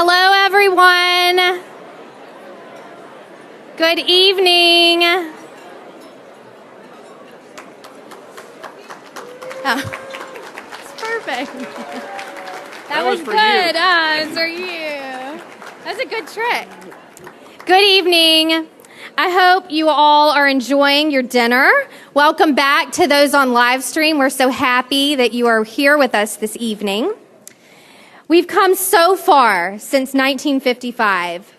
Hello, everyone. Good evening. Oh, it's perfect. That was good. It's for you. That's a good trick. Good evening. I hope you all are enjoying your dinner. Welcome back to those on live stream. We're so happy that you are here with us this evening. We've come so far since 1955,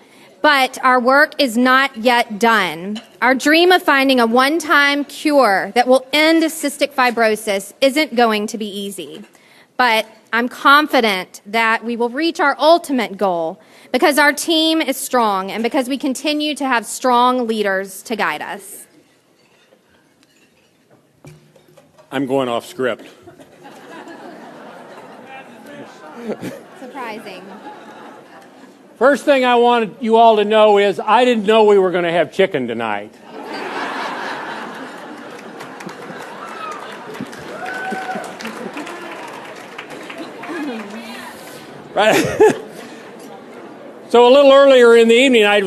but our work is not yet done. Our dream of finding a one-time cure that will end cystic fibrosis isn't going to be easy, but I'm confident that we will reach our ultimate goal because our team is strong and because we continue to have strong leaders to guide us. I'm going off script. Surprising. First thing I wanted you all to know is I didn't know we were going to have chicken tonight. Right? So a little earlier in the evening, I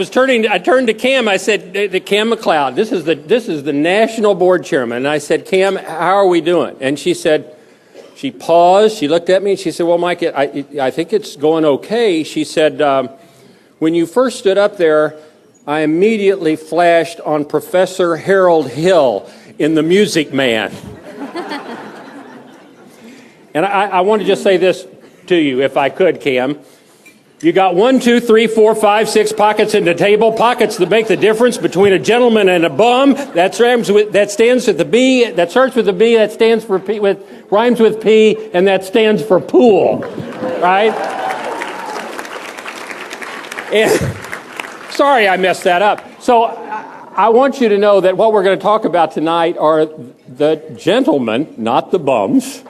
turned to Cam. I said, Cam McLeod, this is the national board chairman. And I said, Cam, how are we doing? And she said, she paused, she looked at me, and she said, well, Mike, I think it's going okay. She said, when you first stood up there, I immediately flashed on Professor Harold Hill in The Music Man. And I want to just say this to you, if I could, Cam. You got 1, 2, 3, 4, 5, 6 pockets in the table, pockets that make the difference between a gentleman and a bum. That stands with the B, that starts with the B, that stands for P, rhymes with P, and that stands for pool, right? And, sorry I messed that up. So I want you to know that what we're going to talk about tonight are the gentlemen, not the bums.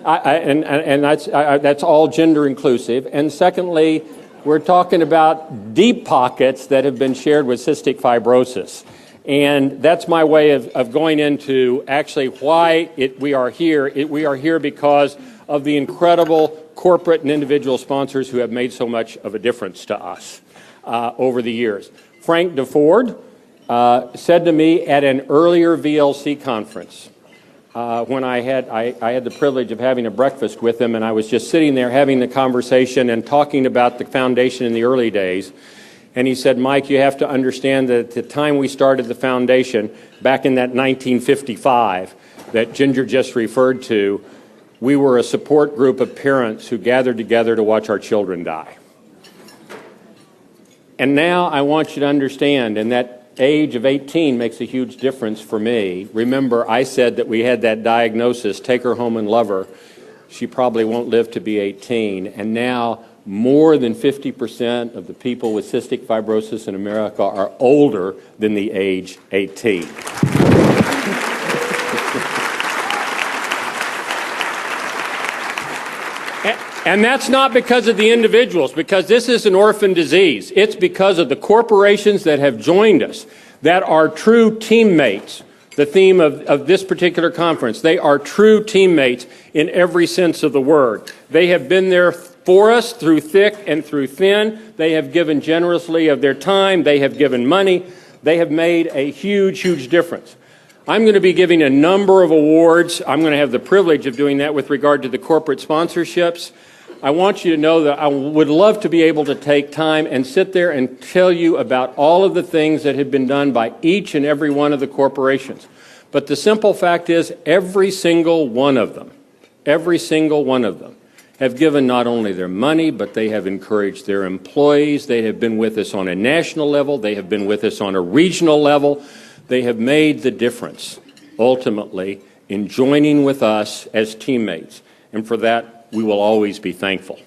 And that's all gender inclusive. And secondly, we're talking about deep pockets that have been shared with cystic fibrosis. And that's my way of going into actually why we are here. We are here because of the incredible corporate and individual sponsors who have made so much of a difference to us over the years. Frank DeFord said to me at an earlier VLC conference, when I had the privilege of having a breakfast with him, and I was just sitting there having the conversation and talking about the foundation in the early days. And he said, Mike, you have to understand that at the time we started the foundation, back in that 1955 that Ginger just referred to, we were a support group of parents who gathered together to watch our children die. And now I want you to understand, and that age of 18 makes a huge difference for me. Remember, I said that we had that diagnosis, take her home and love her. She probably won't live to be 18. And now more than 50% of the people with cystic fibrosis in America are older than the age 18. And that's not because of the individuals, because this is an orphan disease. It's because of the corporations that have joined us, that are true teammates. The theme of this particular conference, they are true teammates in every sense of the word. They have been there for us through thick and through thin. They have given generously of their time. They have given money. They have made a huge, huge difference. I'm going to be giving a number of awards. I'm going to have the privilege of doing that with regard to the corporate sponsorships. I want you to know that I would love to be able to take time and sit there and tell you about all of the things that have been done by each and every one of the corporations. But the simple fact is every single one of them have given not only their money, but they have encouraged their employees. They have been with us on a national level. They have been with us on a regional level. They have made the difference, ultimately, in joining with us as teammates. And for that, we will always be thankful.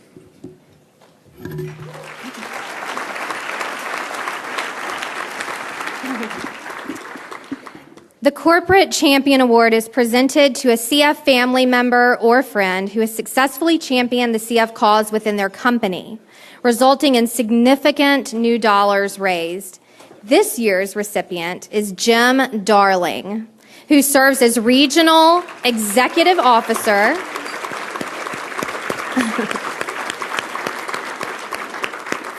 The Corporate Champion Award is presented to a CF family member or friend who has successfully championed the CF cause within their company, resulting in significant new dollars raised. This year's recipient is Jim Darling, who serves as Regional Executive Officer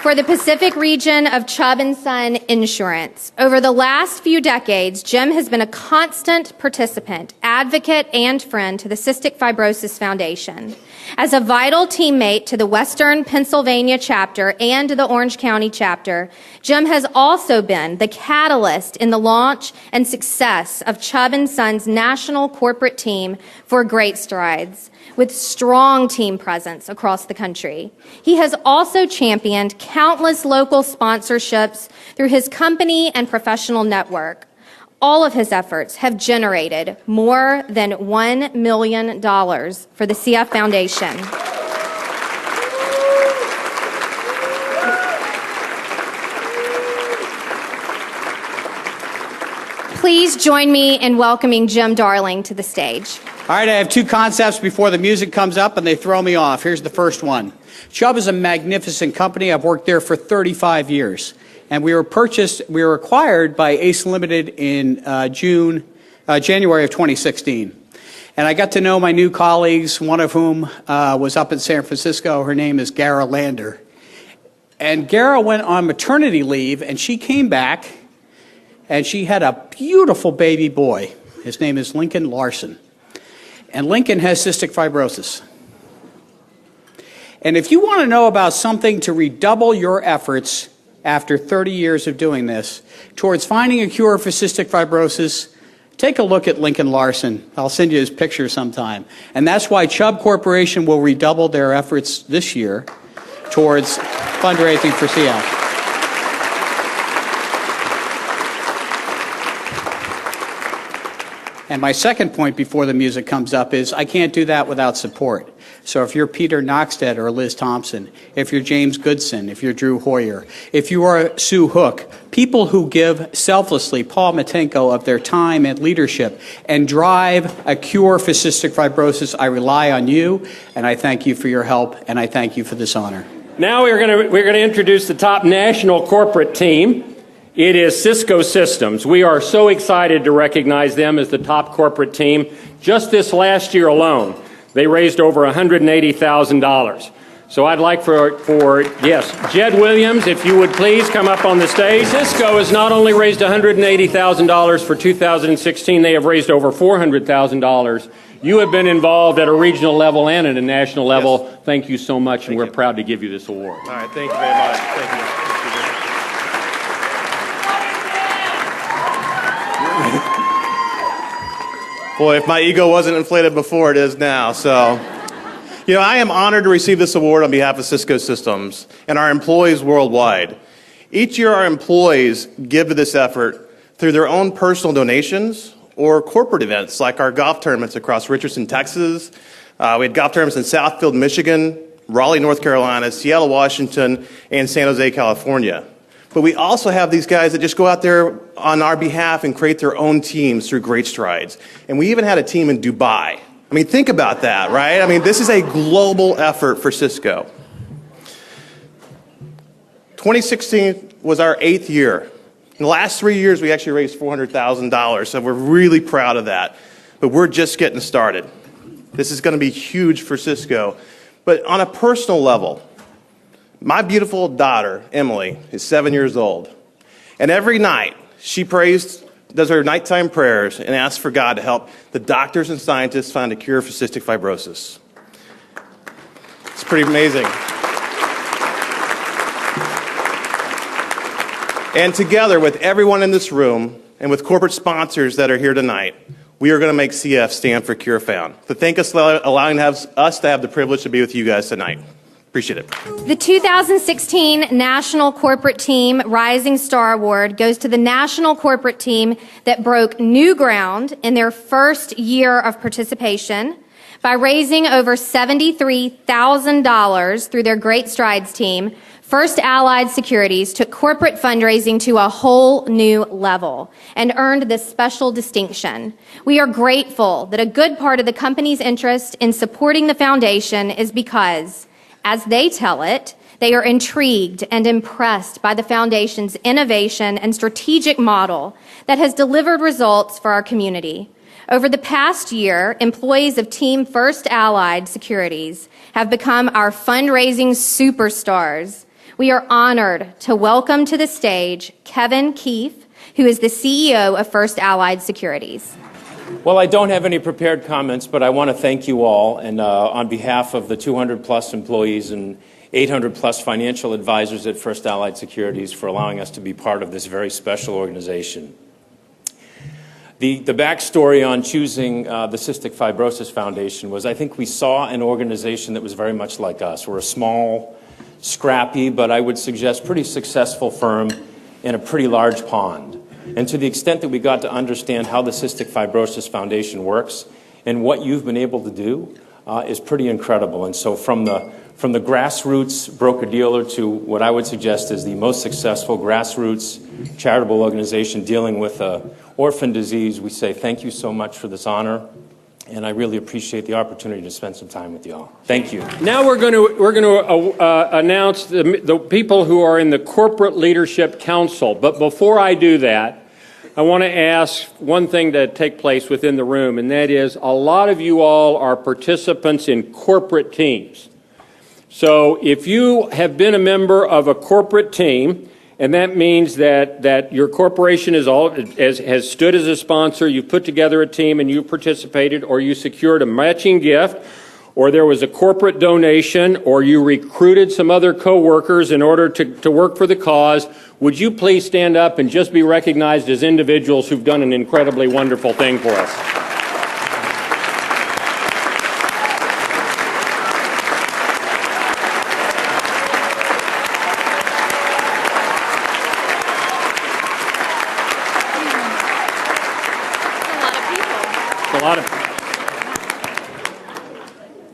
for the Pacific region of Chubb & Son Insurance. Over the last few decades, Jim has been a constant participant, advocate, and friend to the Cystic Fibrosis Foundation. As a vital teammate to the Western Pennsylvania chapter and the Orange County chapter, Jim has also been the catalyst in the launch and success of Chubb & Son's national corporate team for Great Strides, with strong team presence across the country. He has also championed countless local sponsorships through his company and professional network. All of his efforts have generated more than $1 million for the CF Foundation. Please join me in welcoming Jim Darling to the stage. All right, I have two concepts before the music comes up and they throw me off. Here's the first one. Chubb is a magnificent company. I've worked there for 35 years. And we were acquired by Ace Limited in January of 2016. And I got to know my new colleagues, one of whom was up in San Francisco. Her name is Gara Lander. And Gara went on maternity leave and she came back and she had a beautiful baby boy. His name is Lincoln Larson. And Lincoln has cystic fibrosis. And if you want to know about something to redouble your efforts after 30 years of doing this towards finding a cure for cystic fibrosis, take a look at Lincoln Larson. I'll send you his picture sometime. And that's why Chubb Corporation will redouble their efforts this year towards fundraising for CF. And my second point before the music comes up is I can't do that without support. So if you're Peter Noxted or Liz Thompson, if you're James Goodson, if you're Drew Hoyer, if you are Sue Hook, people who give selflessly, Paul Matenko, of their time and leadership and drive a cure for cystic fibrosis, I rely on you, and I thank you for your help, and I thank you for this honor. Now we're going to introduce the top national corporate team. It is Cisco Systems. We are so excited to recognize them as the top corporate team. Just this last year alone, they raised over $180,000. So I'd like for yes, Jed Williams, if you would please come up on the stage. Cisco has not only raised $180,000 for 2016, they have raised over $400,000. You have been involved at a regional level and at a national level. Yes. Thank you so much, and we're proud to give you this award. All right, thank you very much. Thank you. Boy, if my ego wasn't inflated before, it is now. So, you know, I am honored to receive this award on behalf of Cisco Systems and our employees worldwide. Each year, our employees give to this effort through their own personal donations or corporate events, like our golf tournaments across Richardson, Texas. We had golf tournaments in Southfield, Michigan, Raleigh, North Carolina, Seattle, Washington, and San Jose, California. But we also have these guys that just go out there on our behalf and create their own teams through Great Strides. And we even had a team in Dubai. I mean, think about that, right? I mean, this is a global effort for Cisco. 2016 was our 8th year. In the last 3 years, we actually raised $400,000, so we're really proud of that. But we're just getting started. This is going to be huge for Cisco. But on a personal level, my beautiful daughter, Emily, is 7 years old. And every night, she prays, does her nighttime prayers, and asks for God to help the doctors and scientists find a cure for cystic fibrosis. It's pretty amazing. And together with everyone in this room and with corporate sponsors that are here tonight, we are going to make CF stand for Cure Found. So thank us for allowing us to have the privilege to be with you guys tonight. Appreciate it. The 2016 National Corporate Team Rising Star Award goes to the national corporate team that broke new ground in their first year of participation by raising over $73,000 through their Great Strides team. First Allied Securities took corporate fundraising to a whole new level and earned this special distinction. We are grateful that a good part of the company's interest in supporting the foundation is because, as they tell it, they are intrigued and impressed by the foundation's innovation and strategic model that has delivered results for our community. Over the past year, employees of Team First Allied Securities have become our fundraising superstars. We are honored to welcome to the stage Kevin Keefe, who is the CEO of First Allied Securities. Well, I don't have any prepared comments, but I want to thank you all, and on behalf of the 200-plus employees and 800-plus financial advisors at First Allied Securities for allowing us to be part of this very special organization. The backstory on choosing the Cystic Fibrosis Foundation was I think we saw an organization that was very much like us. We're a small, scrappy, but I would suggest pretty successful firm in a pretty large pond. And to the extent that we got to understand how the Cystic Fibrosis Foundation works and what you've been able to do is pretty incredible. And so from the grassroots broker-dealer to what I would suggest is the most successful grassroots charitable organization dealing with orphan disease, we say thank you so much for this honor, and I really appreciate the opportunity to spend some time with you all. Thank you. Now we're going to announce the people who are in the Corporate Leadership Council. But before I do that, I want to ask one thing to take place within the room, and that is a lot of you all are participants in corporate teams. So if you have been a member of a corporate team, and that means that your corporation has stood as a sponsor, you've put together a team and you participated, or you secured a matching gift, or there was a corporate donation, or you recruited some other coworkers in order to work for the cause, would you please stand up and just be recognized as individuals who've done an incredibly wonderful thing for us?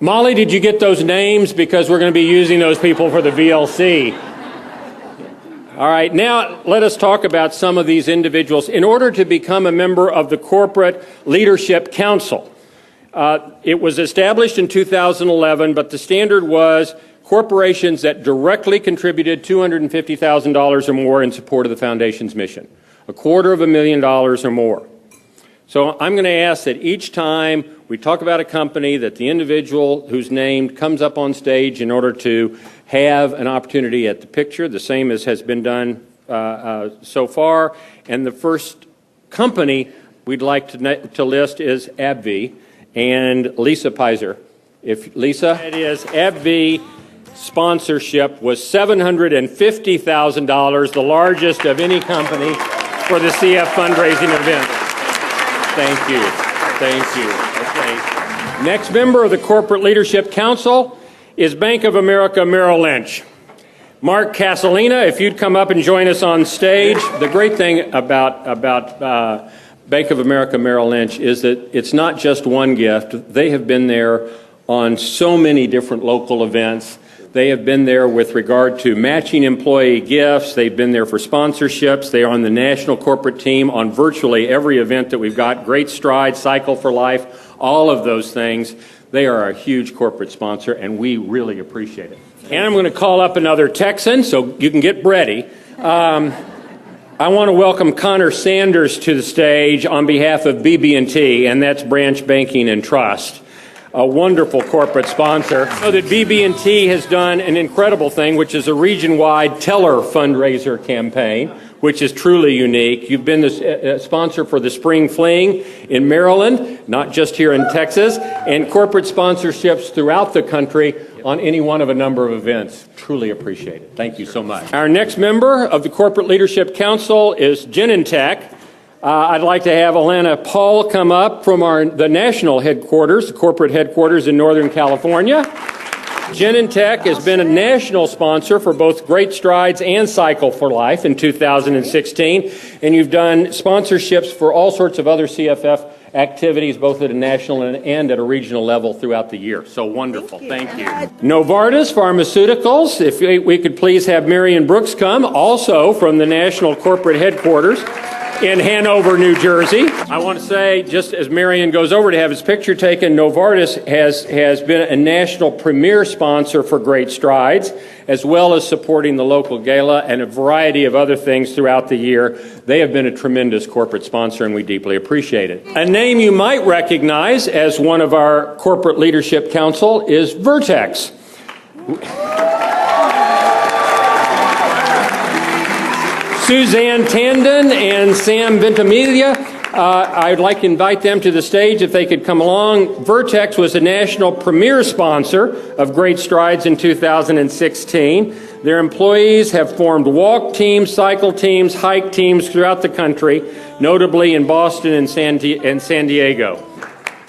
Molly, did you get those names? Because we're going to be using those people for the VLC. All right, now let us talk about some of these individuals. In order to become a member of the Corporate Leadership Council, it was established in 2011, but the standard was corporations that directly contributed $250,000 or more in support of the Foundation's mission, $250,000 or more. So I'm going to ask that each time we talk about a company that the individual who's named comes up on stage in order to have an opportunity at the picture, the same as has been done so far. And the first company we'd like to list is AbbVie and Lisa Pizer. If Lisa, it is AbbVie sponsorship was $750,000, the largest of any company for the CF fundraising event. Thank you. Thank you. Okay. Next member of the Corporate Leadership Council is Bank of America Merrill Lynch. Mark Casalina, if you'd come up and join us on stage. The great thing about Bank of America Merrill Lynch is that it's not just one gift. They have been there on so many different local events. They have been there with regard to matching employee gifts. They've been there for sponsorships. They are on the national corporate team on virtually every event that we've got. Great Stride, Cycle for Life, all of those things. They are a huge corporate sponsor, and we really appreciate it. And I'm going to call up another Texan, so you can get ready. I want to welcome Connor Sanders to the stage on behalf of BB&T, and that's Branch Banking and Trust. A wonderful corporate sponsor. I know that BB&T has done an incredible thing, which is a region-wide teller fundraiser campaign, which is truly unique. You've been the sponsor for the Spring Fling in Maryland, not just here in Texas, and corporate sponsorships throughout the country on any one of a number of events. Truly appreciate it. Thank you so much. Our next member of the Corporate Leadership Council is Genentech. I'd like to have Alana Paul come up from the national headquarters, the corporate headquarters in Northern California. Genentech has been a national sponsor for both Great Strides and Cycle for Life in 2016, and you've done sponsorships for all sorts of other CFF activities, both at a national and at a regional level throughout the year. So wonderful. Thank you. Novartis Pharmaceuticals, if we could please have Marion Brooks come, also from the national corporate headquarters in Hanover, New Jersey. I want to say, just as Marion goes over to have his picture taken, Novartis has been a national premier sponsor for Great Strides, as well as supporting the local gala and a variety of other things throughout the year. They have been a tremendous corporate sponsor, and we deeply appreciate it. A name you might recognize as one of our Corporate Leadership Council is Vertex. Suzanne Tandon and Sam Ventimiglia. I'd like to invite them to the stage if they could come along. Vertex was a national premier sponsor of Great Strides in 2016. Their employees have formed walk teams, cycle teams, hike teams throughout the country, notably in Boston and San Diego.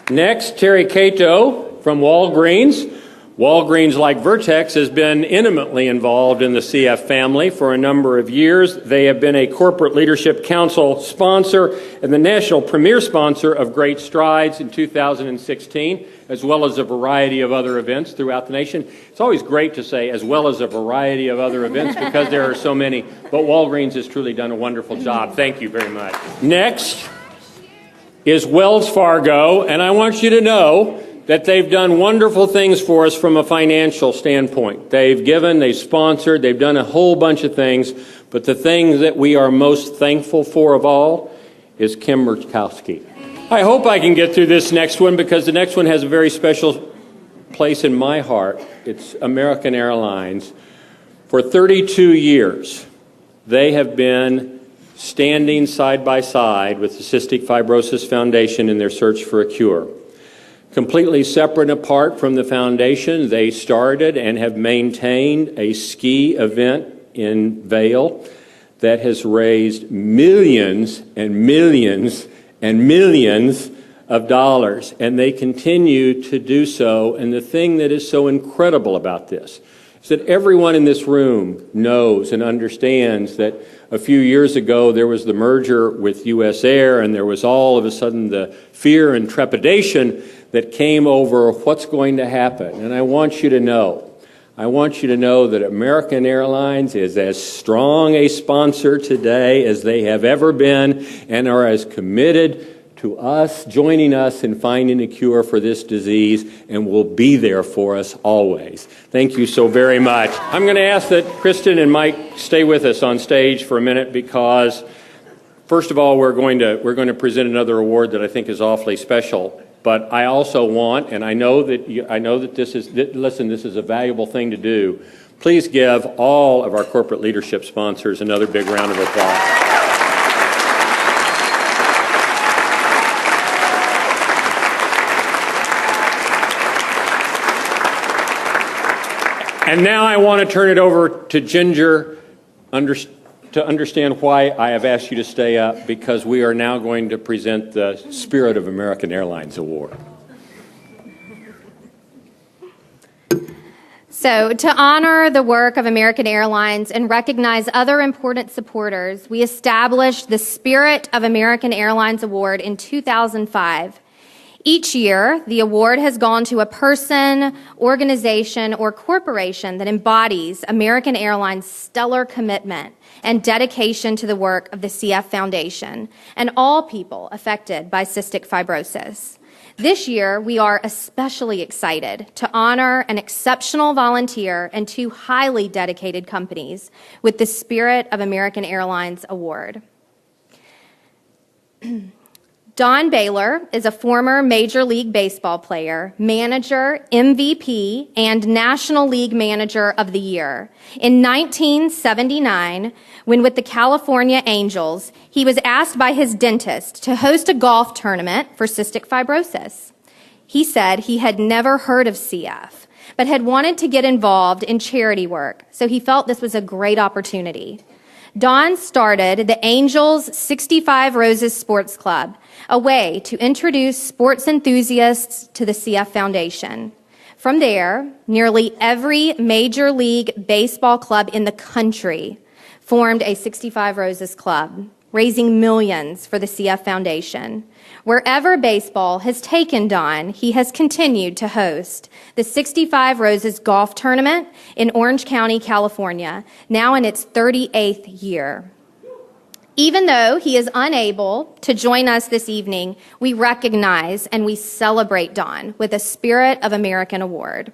Next, Terry Cato from Walgreens. Walgreens, like Vertex, has been intimately involved in the CF family for a number of years. They have been a Corporate Leadership Council sponsor and the national premier sponsor of Great Strides in 2016, as well as a variety of other events throughout the nation. It's always great to say, as well as a variety of other events, because there are so many, but Walgreens has truly done a wonderful job. Thank you very much. Next is Wells Fargo, and I want you to know that they've done wonderful things for us from a financial standpoint. They've given, they've sponsored, they've done a whole bunch of things, but the thing that we are most thankful for of all is Kim Murkowski. I hope I can get through this next one, because the next one has a very special place in my heart. It's American Airlines. For 32 years, they have been standing side by side with the Cystic Fibrosis Foundation in their search for a cure. Completely separate and apart from the foundation, they started and have maintained a ski event in Vail that has raised millions and millions and millions of dollars, and they continue to do so. And the thing that is so incredible about this is that everyone in this room knows and understands that a few years ago there was the merger with U.S. Air, and there was all of a sudden the fear and trepidation that came over what's going to happen. And I want you to know that American Airlines is as strong a sponsor today as they have ever been, and are as committed to us, joining us in finding a cure for this disease, and will be there for us always. Thank you so very much. I'm going to ask that Kristen and Mike stay with us on stage for a minute, because first of all, we're going to present another award that I think is awfully special. But I also want, and I know that this is a valuable thing to do. Please give all of our corporate leadership sponsors another big round of applause. And now I want to turn it over to Ginger to understand why I have asked you to stay up, because we are now going to present the Spirit of American Airlines Award. So, to honor the work of American Airlines and recognize other important supporters, we established the Spirit of American Airlines Award in 2005. Each year, the award has gone to a person, organization, or corporation that embodies American Airlines' stellar commitment and dedication to the work of the CF Foundation and all people affected by cystic fibrosis. This year, we are especially excited to honor an exceptional volunteer and two highly dedicated companies with the Spirit of American Airlines Award. Don Baylor is a former Major League Baseball player, manager, MVP, and National League Manager of the Year. In 1979, when with the California Angels, he was asked by his dentist to host a golf tournament for cystic fibrosis. He said he had never heard of CF, but had wanted to get involved in charity work, so he felt this was a great opportunity. Don started the Angels 65 Roses Sports Club, a way to introduce sports enthusiasts to the CF Foundation. From there, nearly every Major League Baseball club in the country formed a 65 Roses Club, raising millions for the CF Foundation. Wherever baseball has taken Don, he has continued to host the 65 Roses Golf Tournament in Orange County, California, now in its 38th year. Even though he is unable to join us this evening, we recognize and we celebrate Don with a Spirit of American Award.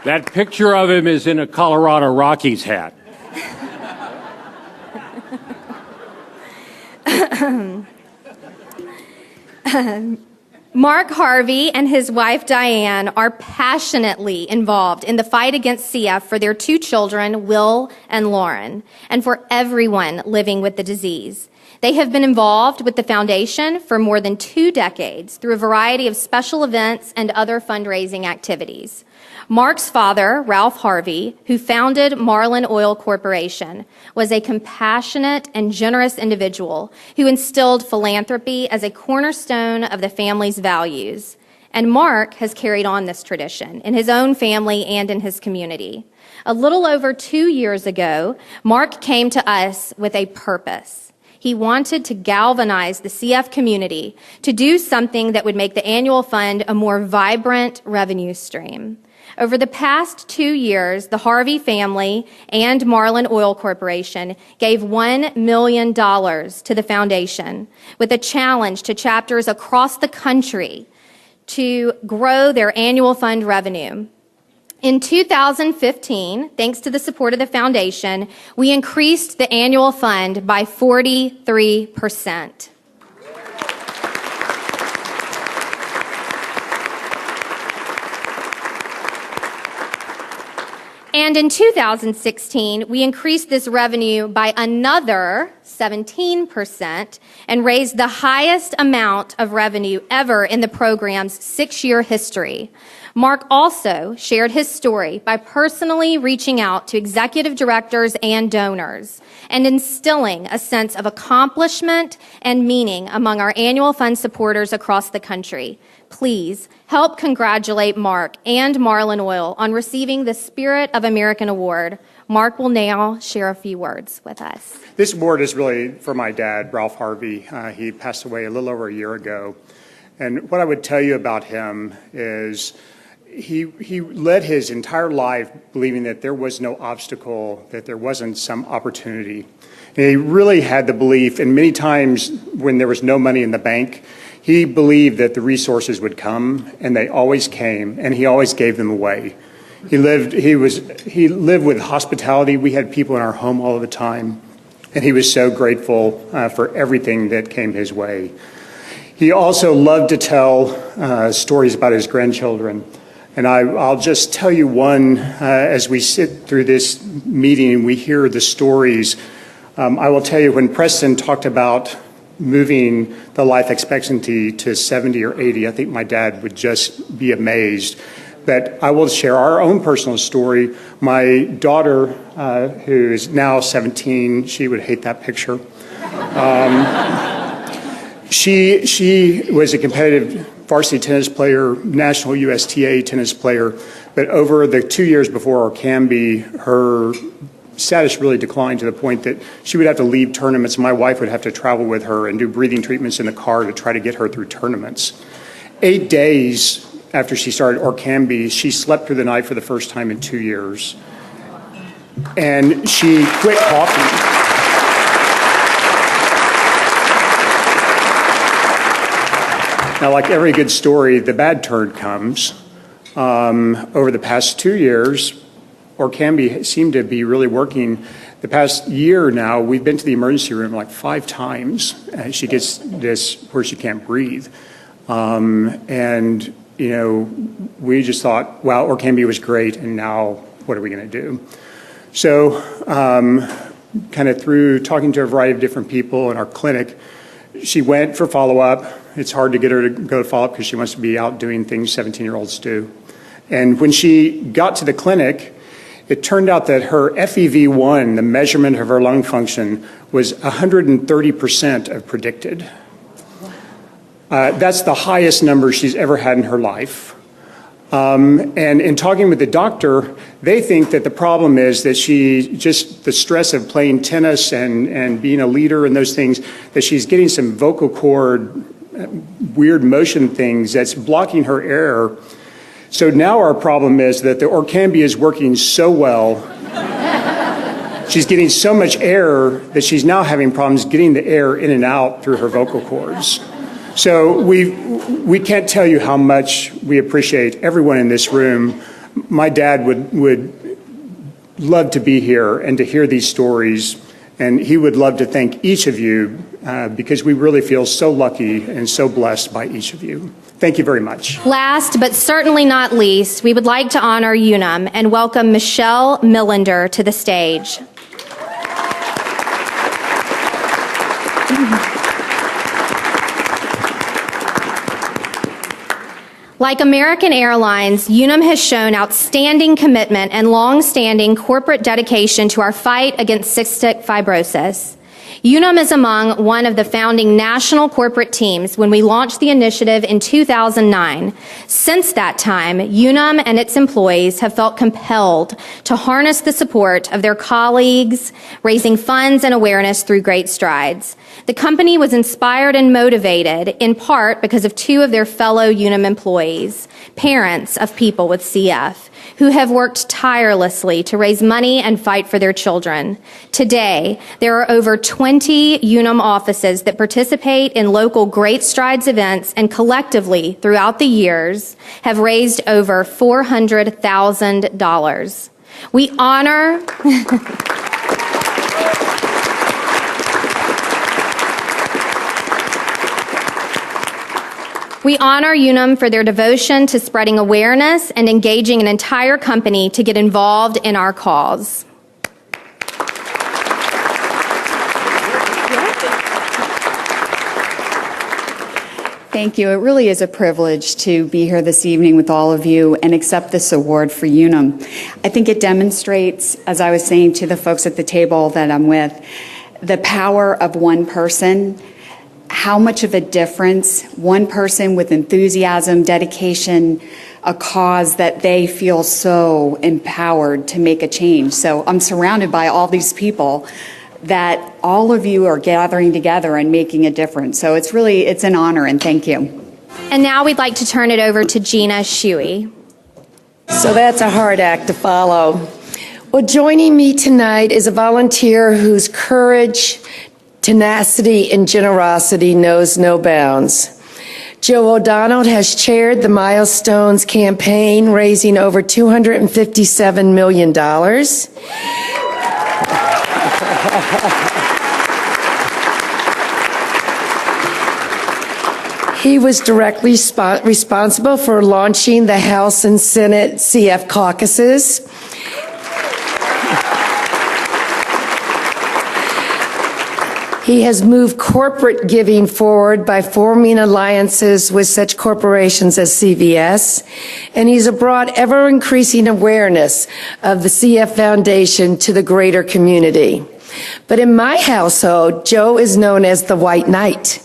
That picture of him is in a Colorado Rockies hat. Mark Harvey and his wife Diane are passionately involved in the fight against CF for their 2 children, Will and Lauren, and for everyone living with the disease. They have been involved with the foundation for more than 2 decades through a variety of special events and other fundraising activities. Mark's father, Ralph Harvey, who founded Marlin Oil Corporation, was a compassionate and generous individual who instilled philanthropy as a cornerstone of the family's values. And Mark has carried on this tradition in his own family and in his community. A little over 2 years ago, Mark came to us with a purpose. He wanted to galvanize the CF community to do something that would make the annual fund a more vibrant revenue stream. Over the past 2 years, the Harvey family and Marlin Oil Corporation gave $1 million to the foundation with a challenge to chapters across the country to grow their annual fund revenue. In 2015, thanks to the support of the foundation, we increased the annual fund by 43%. And in 2016, we increased this revenue by another 17% and raised the highest amount of revenue ever in the program's 6-year history. Mark also shared his story by personally reaching out to executive directors and donors and instilling a sense of accomplishment and meaning among our annual fund supporters across the country. Please help congratulate Mark and Marlin Oil on receiving the Spirit of American Award. Mark will now share a few words with us. This award is really for my dad, Ralph Harvey. He passed away a little over a year ago. And what I would tell you about him is he led his entire life believing that there was no obstacle, that there wasn't some opportunity. And he really had the belief, and many times when there was no money in the bank, he believed that the resources would come, and they always came, and he always gave them away. He lived with hospitality. We had people in our home all the time, and he was so grateful for everything that came his way. He also loved to tell stories about his grandchildren. And I'll just tell you one, as we sit through this meeting and we hear the stories. I will tell you, when Preston talked about moving the life expectancy to 70 or 80, I think my dad would just be amazed. But I will share our own personal story. My daughter, who is now 17, she would hate that picture. She was a competitive varsity tennis player, national USTA tennis player, but over the 2 years before Orkambi, her status really declined to the point that she would have to leave tournaments. My wife would have to travel with her and do breathing treatments in the car to try to get her through tournaments. 8 days after she started Orkambi, she slept through the night for the first time in 2 years. And she quit coffee. Now, like every good story, the bad turn comes. Over the past 2 years, Orkambi seemed to be really working. The past year now, we've been to the emergency room like 5 times. She gets this where she can't breathe. And, you know, we just thought, wow, Orkambi was great, and now what are we going to do? So kind of through talking to a variety of different people in our clinic, she went for follow-up. It's hard to get her to go to follow-up because she wants to be out doing things 17-year-olds do. And when she got to the clinic, it turned out that her FEV1, the measurement of her lung function, was 130% of predicted. That's the highest number she's ever had in her life. And in talking with the doctor, they think that the problem is that she just, the stress of playing tennis and being a leader and those things, that she's getting some vocal cord weird motion things that's blocking her air. So now our problem is that the Orkambi is working so well. She's getting so much air that she's now having problems getting the air in and out through her vocal cords. So we can't tell you how much we appreciate everyone in this room. My dad would love to be here and to hear these stories And he would love to thank each of you because we really feel so lucky and so blessed by each of you. Thank you very much. Last but certainly not least, we would like to honor Unum and welcome Michelle Millender to the stage. Like American Airlines, Unum has shown outstanding commitment and long-standing corporate dedication to our fight against cystic fibrosis. Unum is among one of the founding national corporate teams when we launched the initiative in 2009. Since that time, Unum and its employees have felt compelled to harness the support of their colleagues, raising funds and awareness through great strides. The company was inspired and motivated in part because of two of their fellow Unum employees, parents of people with CF, who have worked tirelessly to raise money and fight for their children. Today, there are over 20 Unum offices that participate in local Great Strides events and collectively, throughout the years, have raised over $400,000. We honor... We honor Unum for their devotion to spreading awareness and engaging an entire company to get involved in our cause. Thank you. It really is a privilege to be here this evening with all of you and accept this award for Unum. I think it demonstrates, as I was saying to the folks at the table that I'm with, the power of one person, how much of a difference one person with enthusiasm, dedication, a cause that they feel so empowered to make a change. So I'm surrounded by all these people that all of you are gathering together and making a difference. So it's an honor, and thank you. And now we'd like to turn it over to Gina Shuey. So that's a hard act to follow. Well, joining me tonight is a volunteer whose courage, tenacity, and generosity knows no bounds. Joe O'Donnell has chaired the Milestones campaign, raising over $257 million. He was directly responsible for launching the House and Senate CF caucuses. He has moved corporate giving forward by forming alliances with such corporations as CVS, and he's brought ever-increasing awareness of the CF Foundation to the greater community. But in my household, Joe is known as the White Knight.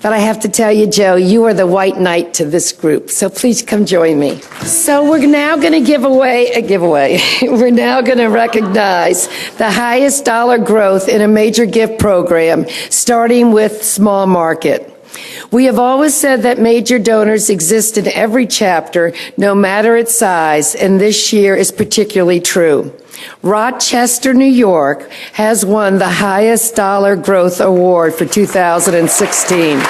But I have to tell you, Joe, you are the white knight to this group, so please come join me. So we're now going to give away a giveaway. We're now going to recognize the highest dollar growth in a major gift program, starting with small market. We have always said that major donors exist in every chapter, no matter its size, and this year is particularly true. Rochester, New York has won the highest dollar growth award for 2016.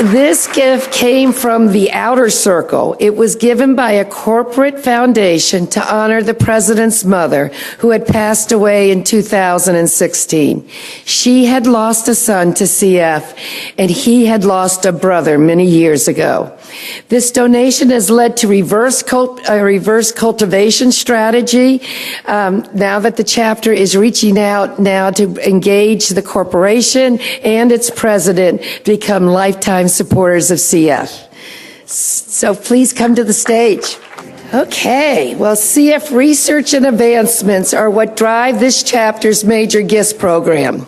This gift came from the outer circle. It was given by a corporate foundation to honor the president's mother, who had passed away in 2016. She had lost a son to CF, and he had lost a brother many years ago. This donation has led to a reverse cultivation strategy, now that the chapter is reaching out now to engage the corporation and its president become lifetime supporters of CF. So please come to the stage. Okay, well, CF research and advancements are what drive this chapter's major gifts program.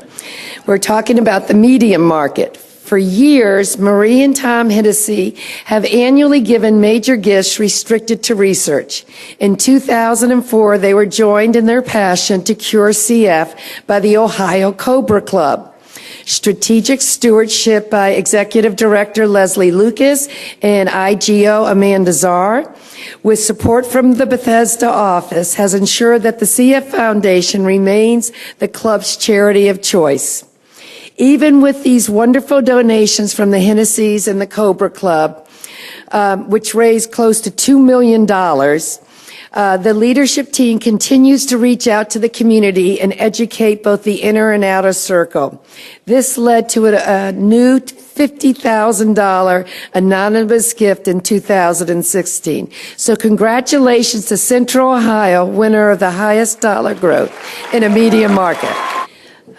We're talking about the medium market. For years, Marie and Tom Hennessy have annually given major gifts restricted to research. In 2004, they were joined in their passion to cure CF by the Ohio Cobra Club. Strategic stewardship by Executive Director Leslie Lucas and IGO Amanda Czar, with support from the Bethesda office, has ensured that the CF Foundation remains the club's charity of choice. Even with these wonderful donations from the Hennessy's and the Cobra Club, which raised close to $2 million. The leadership team continues to reach out to the community and educate both the inner and outer circle. This led to a new $50,000 anonymous gift in 2016. So congratulations to Central Ohio, winner of the highest dollar growth in a medium market.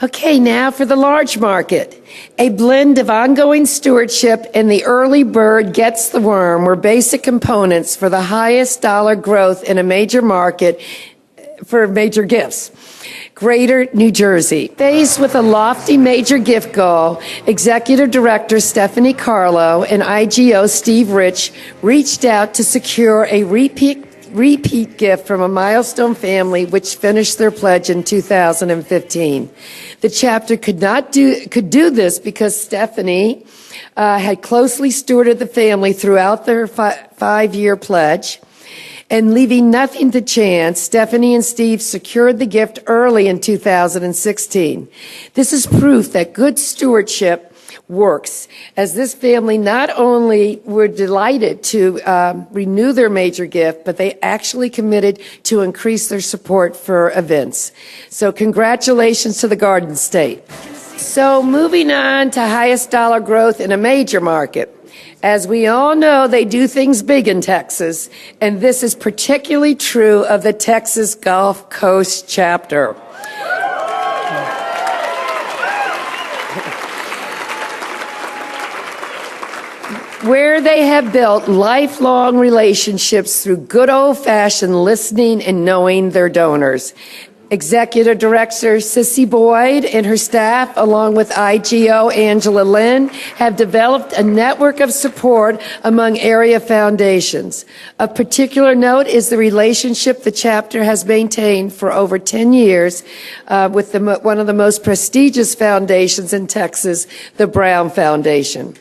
Okay, now for the large market. A blend of ongoing stewardship and the early bird gets the worm were basic components for the highest dollar growth in a major market for major gifts. Greater New Jersey. Faced with a lofty major gift goal, Executive Director Stephanie Carlo and IGO Steve Rich reached out to secure a repeat gift from a milestone family which finished their pledge in 2015. The chapter could do this because Stephanie had closely stewarded the family throughout their five-year pledge. And leaving nothing to chance, Stephanie and Steve secured the gift early in 2016. This is proof that good stewardship works, as this family not only were delighted to renew their major gift, but they actually committed to increase their support for events. So congratulations to the Garden State. So moving on to highest dollar growth in a major market. As we all know, they do things big in Texas, and this is particularly true of the Texas Gulf Coast chapter. Where they have built lifelong relationships through good old-fashioned listening and knowing their donors. Executive Director Sissy Boyd and her staff, along with IGO Angela Lynn, have developed a network of support among area foundations. Of particular note is the relationship the chapter has maintained for over 10 years with one of the most prestigious foundations in Texas, the Brown Foundation.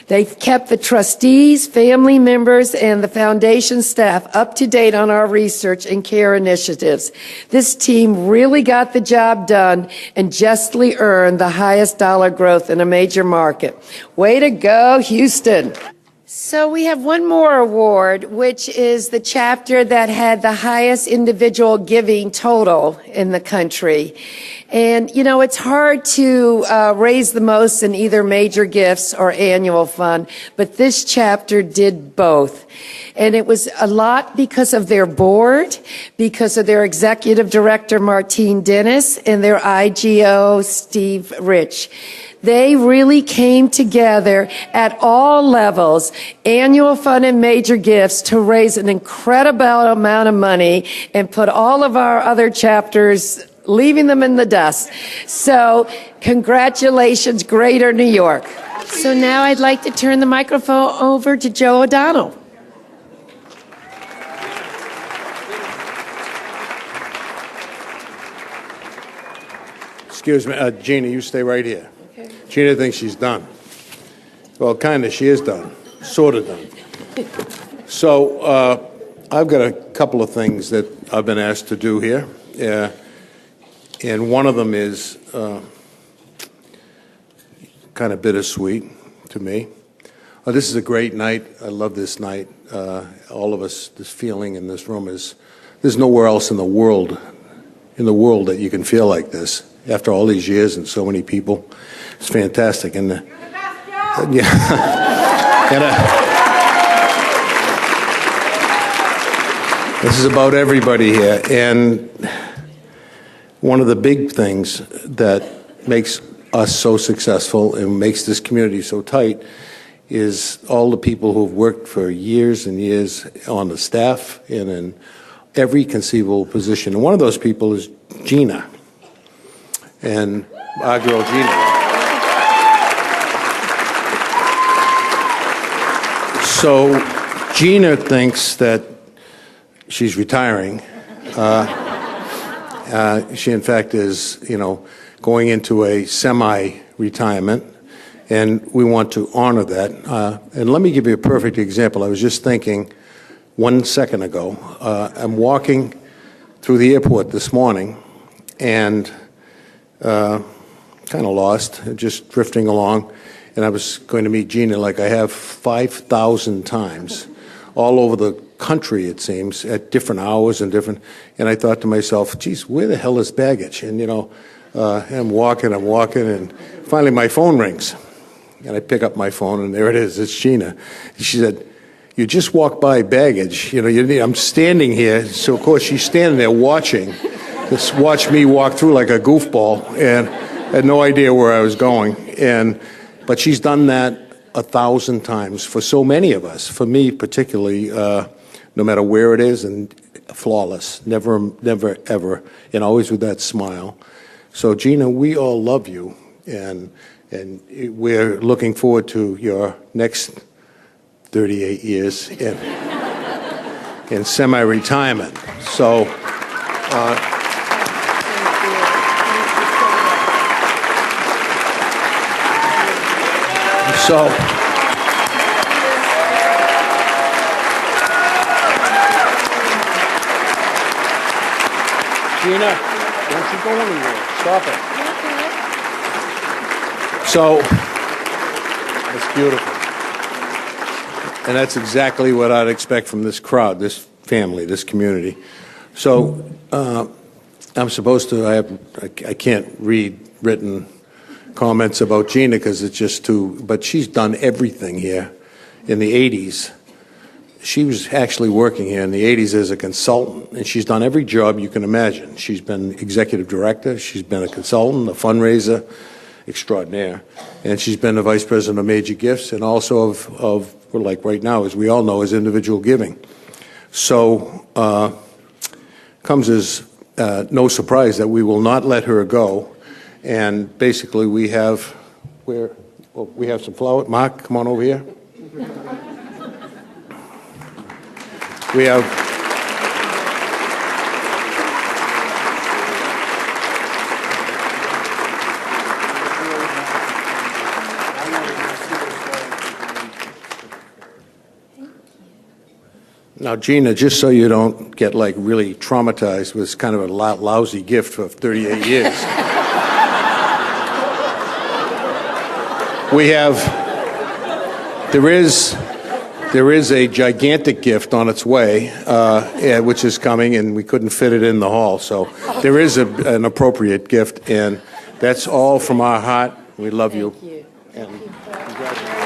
They've kept the trustees, family members, and the foundation staff up to date on our research and care initiatives. This team really got the job done and justly earned the highest dollar growth in a major market. Way to go, Houston. So we have one more award, which is the chapter that had the highest individual giving total in the country. And, you know, it's hard to raise the most in either major gifts or annual fund, but this chapter did both. And it was a lot because of their board, because of their executive director, Martine Dennis, and their IGO, Steve Rich. They really came together at all levels, annual fund and major gifts, to raise an incredible amount of money and put all of our other chapters, leaving them in the dust. So congratulations, Greater New York. So now I'd like to turn the microphone over to Joe O'Donnell. Excuse me, Gina, you stay right here. Okay. Gina thinks she's done. Well, kind of, she is done. Sort of done. So I've got a couple of things that I've been asked to do here. And one of them is kind of bittersweet to me. This is a great night. I love this night. All of us, this feeling in this room is, there's nowhere else in the world that you can feel like this after all these years and so many people. It's fantastic. And you're the best, Joe. Yeah. And, this is about everybody here. And one of the big things that makes us so successful and makes this community so tight is all the people who've worked for years and years on the staff and in every conceivable position. And one of those people is Gina, and our girl Gina. So Gina thinks that she's retiring. She, in fact, is, going into a semi-retirement, and we want to honor that. And let me give you a perfect example. I was just thinking 1 second ago, I'm walking through the airport this morning, and kind of lost, just drifting along, and I was going to meet Gina like I have 5,000 times, all over the country, it seems, at different hours and I thought to myself, geez, where the hell is baggage? And, I'm walking, and finally my phone rings. And I pick up my phone, and there it is. It's Gina. She said, you just walked by baggage. I'm standing here. So, of course, she's standing there watching. Just watch me walk through like a goofball, and had no idea where I was going. But she's done that 1,000 times for so many of us. For me, particularly, no matter where it is, and flawless. Never, ever. And always with that smile. So, Gina, we all love you. And we're looking forward to your next 38 years in semi-retirement. So, Gina, don't you go anywhere. Stop it. So, it's beautiful. And that's exactly what I'd expect from this crowd, this family, this community. So, I'm supposed to, I can't read written comments about Gina because it's just too, but she's done everything here. In the 80s, she was actually working here in the 80s as a consultant, and she's done every job you can imagine. She's been executive director, she's been a consultant, a fundraiser extraordinaire, and she's been the vice president of major gifts and also of like right now, as we all know, is individual giving. So comes as no surprise that we will not let her go. And basically we have, we have some flowers. Mark, come on over here. We have now, Gina, just so you don't get like really traumatized, was kind of a lousy gift for 38 years. We have, there is a gigantic gift on its way, which is coming, and we couldn't fit it in the hall. So there is an appropriate gift, and that's all from our heart. We love you. Thank you. And congratulations.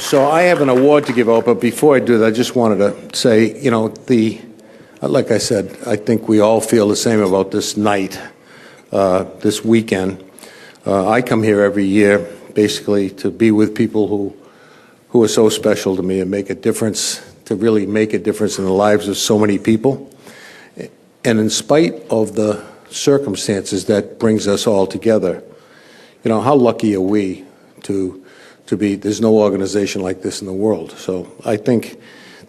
So I have an award to give out, but before I do that, I just wanted to say, like I said, I think we all feel the same about this night, this weekend. I come here every year basically to be with people who are so special to me and make a difference, to really make a difference in the lives of so many people. And in spite of the circumstances that brings us all together, how lucky are we to be, there's no organization like this in the world. So I think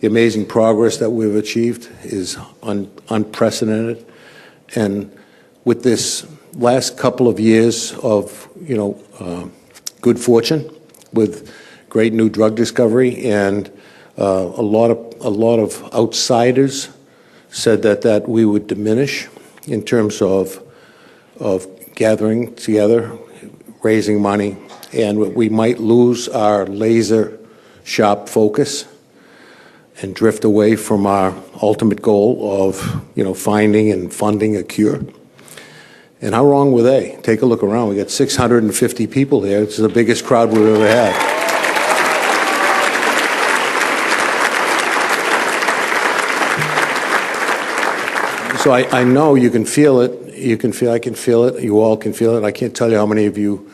the amazing progress that we've achieved is unprecedented. And with this last couple of years of, good fortune, with great new drug discovery, and a lot of outsiders said that we would diminish in terms of gathering together, raising money, and we might lose our laser sharp focus and drift away from our ultimate goal of, finding and funding a cure. And how wrong were they? Take a look around. We got 650 people here. It's the biggest crowd we've ever had. So I know you can feel it. I can feel it. You all can feel it. I can't tell you how many of you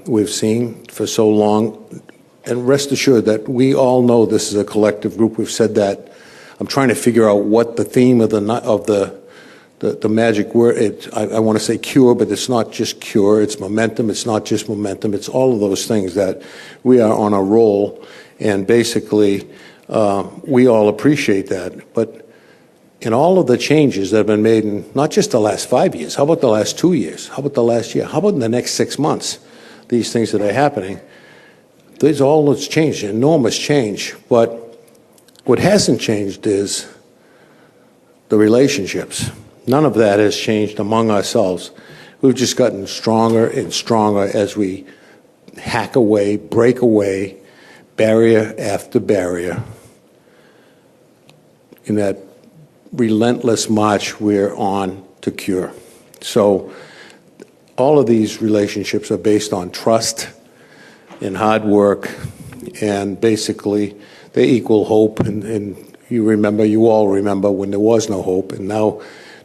we've seen for so long. And rest assured that we all know this is a collective group. We've said that. I'm trying to figure out what the theme of the magic word. I want to say cure, but it's not just cure. It's momentum. It's not just momentum. It's all of those things that we are on a roll, and basically we all appreciate that. But in all of the changes that have been made in not just the last 5 years, how about the last 2 years? How about the last year? How about in the next 6 months? These things that are happening. There's all that's changed, enormous change. But what hasn't changed is the relationships. None of that has changed among ourselves. We've just gotten stronger and stronger as we hack away, break away, barrier after barrier, in that relentless march we're on to cure. So all of these relationships are based on trust and hard work, and basically they equal hope. And you all remember when there was no hope, and now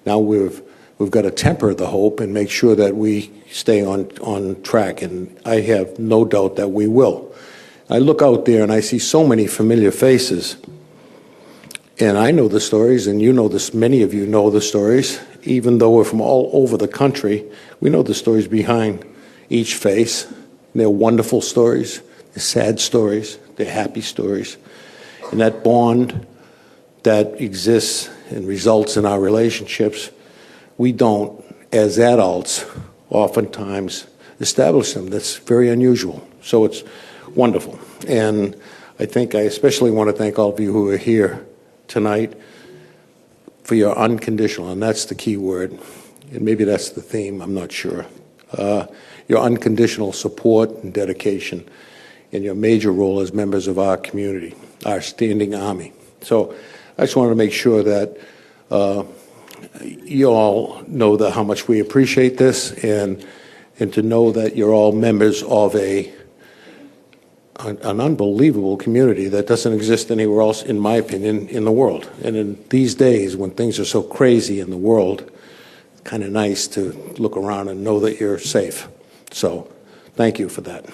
we've got to temper the hope and make sure that we stay on track, and I have no doubt that we will. I look out there and I see so many familiar faces, and I know the stories, and you know this. Many of you know the stories. Even though we're from all over the country, we know the stories behind each face. They're wonderful stories, they're sad stories, they're happy stories. And that bond that exists and results in our relationships, we don't, as adults, oftentimes establish them. That's very unusual. So it's wonderful. And I think I especially want to thank all of you who are here tonight for your unconditional, and that's the key word, and maybe that's the theme, I'm not sure, your unconditional support and dedication in your major role as members of our community, our standing army. So I just wanted to make sure that you all know how much we appreciate this, and to know that you're all members of an unbelievable community that doesn't exist anywhere else, in my opinion, in the world. And in these days when things are so crazy in the world, it's kind of nice to look around and know that you're safe. So thank you for that.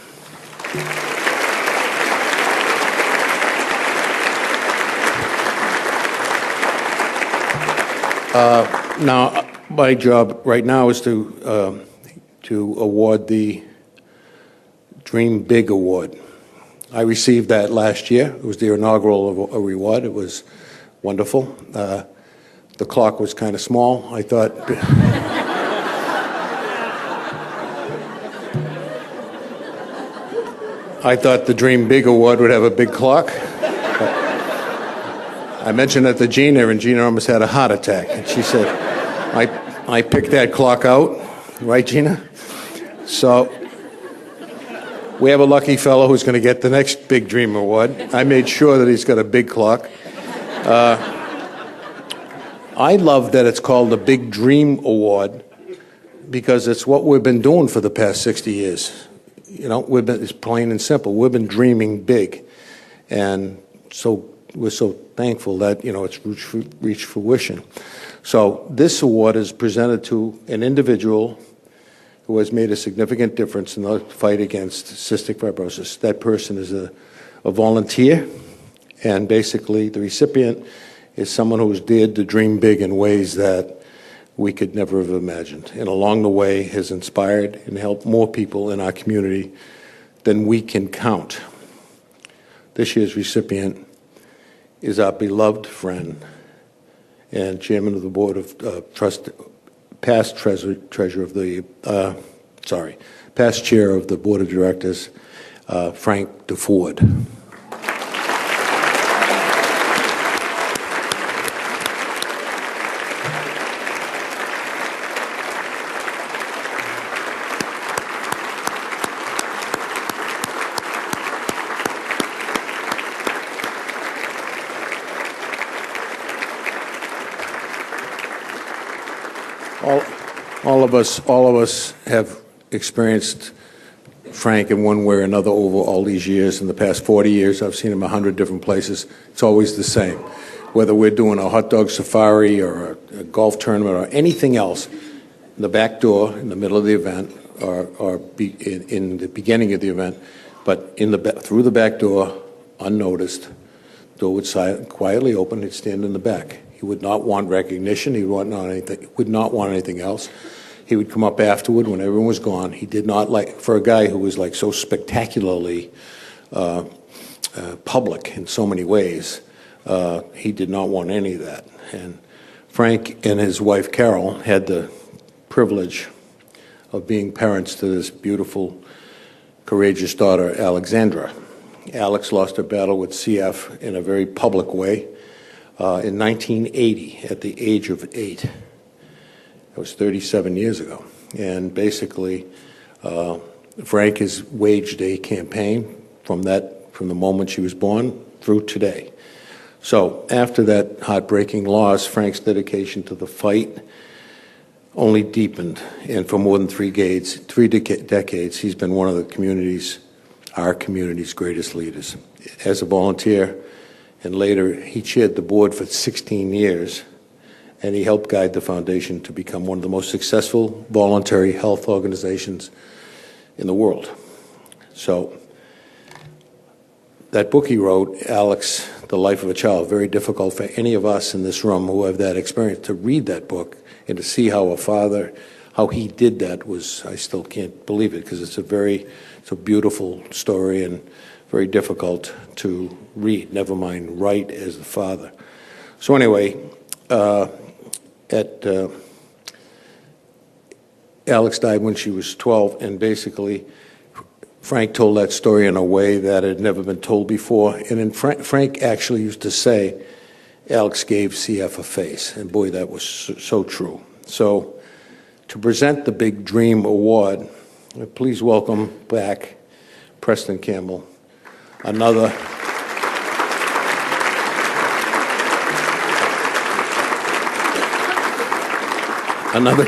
Now, my job right now is to award the Dream Big Award. I received that last year. It was the inaugural award. It was wonderful. The clock was kind of small. I thought the Dream Big Award would have a big clock. I mentioned that to Gina, and Gina almost had a heart attack. And she said, I picked that clock out. Right, Gina? So we have a lucky fellow who's going to get the next Big Dream Award. I made sure that he's got a big clock. I love that it's called the Big Dream Award, because it's what we've been doing for the past 60 years. You know, it's plain and simple. We've been dreaming big. And so we're so thankful that, it's reached fruition. So this award is presented to an individual who has made a significant difference in the fight against cystic fibrosis. That person is a volunteer, and basically the recipient is someone who's dared to dream big in ways that we could never have imagined, and along the way has inspired and helped more people in our community than we can count. This year's recipient is our beloved friend and chairman of the board of past chair of the board of directors, Frank DeFord. All of us have experienced Frank in one way or another over all these years. In the past 40 years, I've seen him 100 different places. It's always the same. Whether we're doing a hot dog safari or a golf tournament or anything else, in the back door, in the middle of the event, or in the beginning of the event, but through the back door, unnoticed, door would quietly open, he'd stand in the back. He would not want recognition. He would not want anything else. He would come up afterward when everyone was gone. He did not for a guy who was like so spectacularly public in so many ways, he did not want any of that. And Frank and his wife Carol had the privilege of being parents to this beautiful, courageous daughter, Alexandra. Alex lost her battle with CF in a very public way. in 1980 at the age of 8. That was 37 years ago. And basically, Frank has waged a campaign from the moment she was born through today. So after that heartbreaking loss, Frank's dedication to the fight only deepened, and for more than three decades, he's been one of our community's greatest leaders. As a volunteer, and later he chaired the board for 16 years, and he helped guide the foundation to become one of the most successful voluntary health organizations in the world. So that book he wrote, Alex, The Life of a Child, very difficult for any of us in this room who have that experience to read that book and to see how how he did that I still can't believe it, because it's a beautiful story and very difficult to read, never mind write as the father. So anyway, Alex died when she was 12, and basically Frank told that story in a way that had never been told before. And then Frank actually used to say, Alex gave CF a face. And boy, that was so true. So to present the Big Dream Award, please welcome back Preston Campbell, another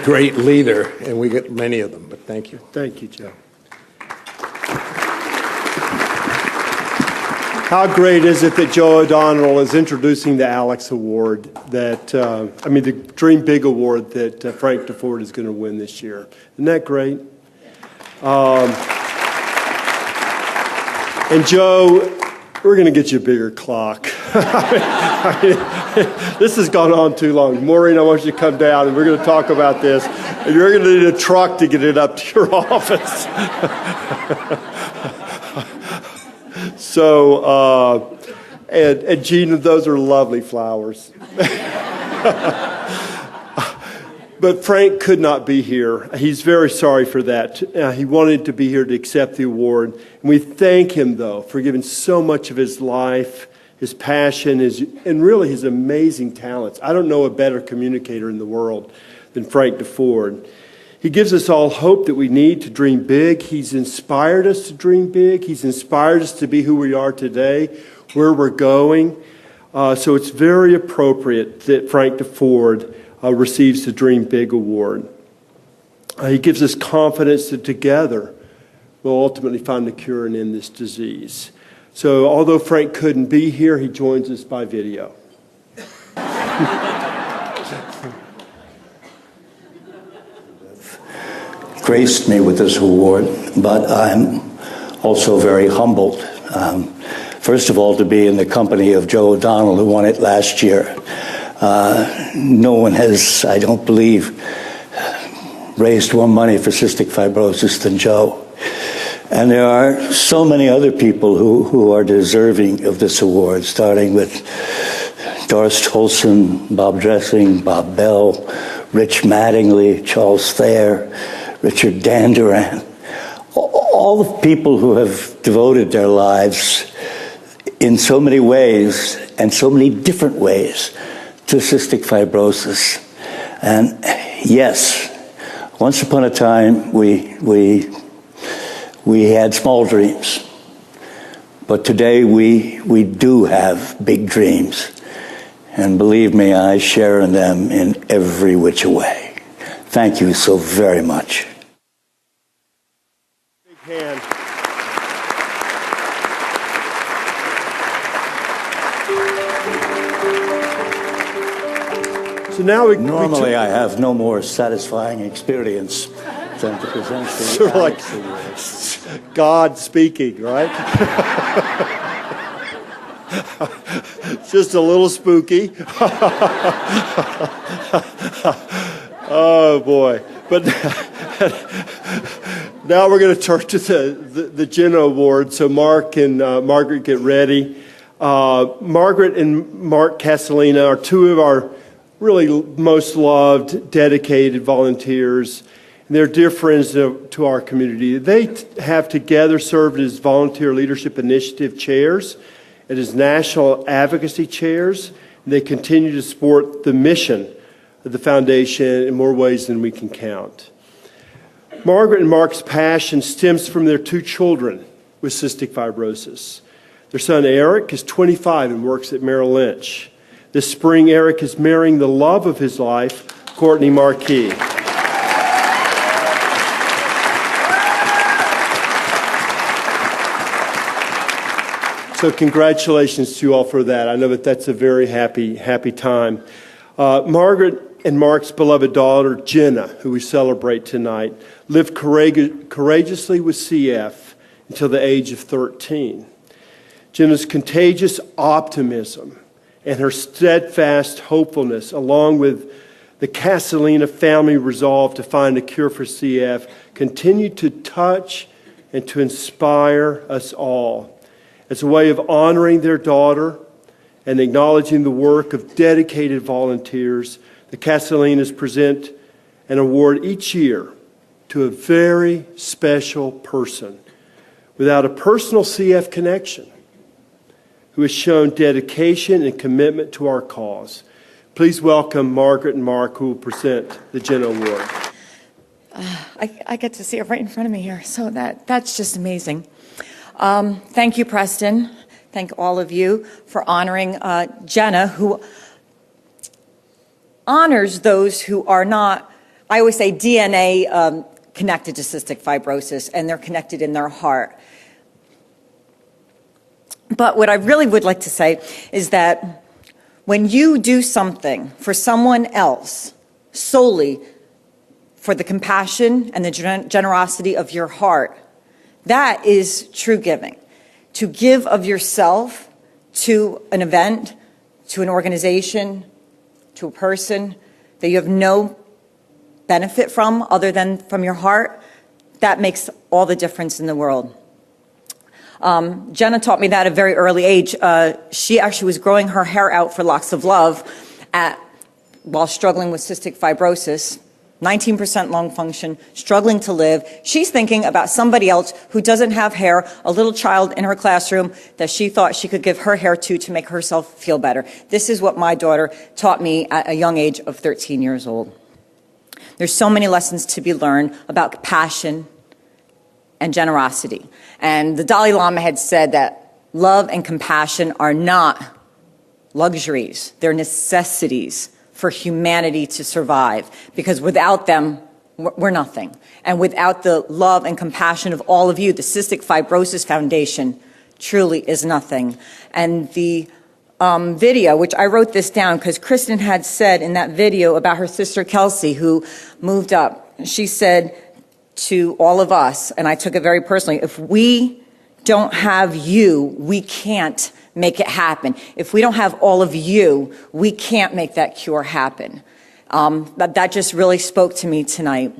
great leader, and we get many of them, but thank you. Thank you, Joe. How great is it that Joe O'Donnell is introducing the Alex Award, the Dream Big Award that Frank DeFord is going to win this year. Isn't that great? And Joe, we're going to get you a bigger clock. This has gone on too long. Maureen, I want you to come down, and we're going to talk about this. And you're going to need a truck to get it up to your office. So, and Gina, those are lovely flowers. But Frank could not be here. He's very sorry for that. He wanted to be here to accept the award. And we thank him, though, for giving so much of his life, his passion, and really his amazing talents. I don't know a better communicator in the world than Frank DeFord. He gives us all hope that we need to dream big. He's inspired us to dream big. He's inspired us to be who we are today, where we're going. So it's very appropriate that Frank DeFord receives the Dream Big Award. He gives us confidence that together we'll ultimately find a cure and end this disease. So although Frank couldn't be here, he joins us by video. Graced me with this award, but I'm also very humbled. First of all, to be in the company of Joe O'Donnell, who won it last year. No one has, I don't believe, raised more money for cystic fibrosis than Joe. And there are so many other people who are deserving of this award, starting with Doris Tolson, Bob Dressing, Bob Bell, Rich Mattingly, Charles Thayer, Richard Danduran, all the people who have devoted their lives in so many ways and so many different ways to cystic fibrosis. And yes, once upon a time we had small dreams, but today we do have big dreams. And believe me, I share in them in every which way. Thank you so very much. Big hand. So now Normally, I have no more satisfying experience than to present the sort of like God speaking, right? It's just a little spooky. Oh boy! But now we're going to turn to the Jenna Award. So Mark and Margaret, get ready. Margaret and Mark Castellina are two of our really most loved, dedicated volunteers. And they're dear friends to our community. They have together served as volunteer leadership initiative chairs and as national advocacy chairs. They continue to support the mission of the foundation in more ways than we can count. Margaret and Mark's passion stems from their 2 children with cystic fibrosis. Their son Eric is 25 and works at Merrill Lynch. This spring, Eric is marrying the love of his life, Courtney Marquis. So congratulations to you all for that. I know that that's a very happy time. Margaret and Mark's beloved daughter, Jenna, who we celebrate tonight, lived courageously with CF until the age of 13. Jenna's contagious optimism and her steadfast hopefulness, along with the Castellina family resolve to find a cure for CF, continue to touch and to inspire us all. As a way of honoring their daughter and acknowledging the work of dedicated volunteers, the Castellinas present an award each year to a very special person without a personal CF connection who has shown dedication and commitment to our cause. Please welcome Margaret and Mark, who will present the Jenna Award. I get to see it right in front of me here, so that's just amazing. Thank you, Preston. Thank all of you for honoring Jenna, who honors those who are not, I always say, DNA connected to cystic fibrosis, and they're connected in their heart. But what I really would like to say is that when you do something for someone else solely for the compassion and the generosity of your heart, that is true giving. To give of yourself to an event, to an organization, to a person that you have no benefit from other than from your heart, that makes all the difference in the world. Jenna taught me that at a very early age. She actually was growing her hair out for locks of love while struggling with cystic fibrosis. 19% lung function, struggling to live. She's thinking about somebody else who doesn't have hair, a little child in her classroom that she thought she could give her hair to make herself feel better. This is what my daughter taught me at a young age of 13 years old. There's so many lessons to be learned about passion and generosity. And the Dalai Lama had said that love and compassion are not luxuries, they're necessities for humanity to survive, because without them, we're nothing. And without the love and compassion of all of you, the Cystic Fibrosis Foundation truly is nothing. And the video, which I wrote this down because Kristen had said in that video about her sister Kelsey, who moved up, she said to all of us, and I took it very personally, if we don't have you, we can't make it happen. If we don't have all of you, we can't make that cure happen. That just really spoke to me tonight.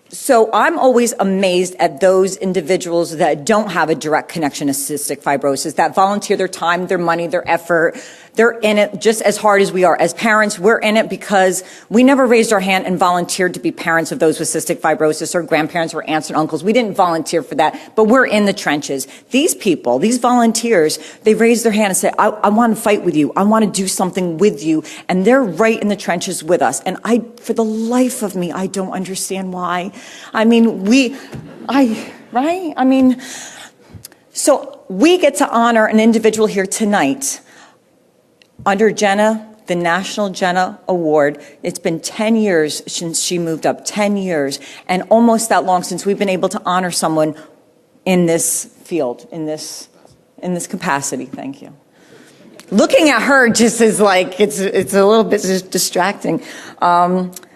So I'm always amazed at those individuals that don't have a direct connection to cystic fibrosis, that volunteer their time, their money, their effort. They're in it just as hard as we are. As parents, we're in it because we never raised our hand and volunteered to be parents of those with cystic fibrosis, or grandparents or aunts and uncles. We didn't volunteer for that, but we're in the trenches. These people, these volunteers, they raise their hand and say, I want to fight with you. I want to do something with you. And they're right in the trenches with us. And for the life of me, I don't understand why. I mean, right? I mean, so we get to honor an individual here tonight under Jenna, the National Jenna Award. It's been 10 years since she moved up, 10 years, and almost that long since we've been able to honor someone in this field, in this capacity. Thank you. Looking at her just is like, it's a little bit distracting.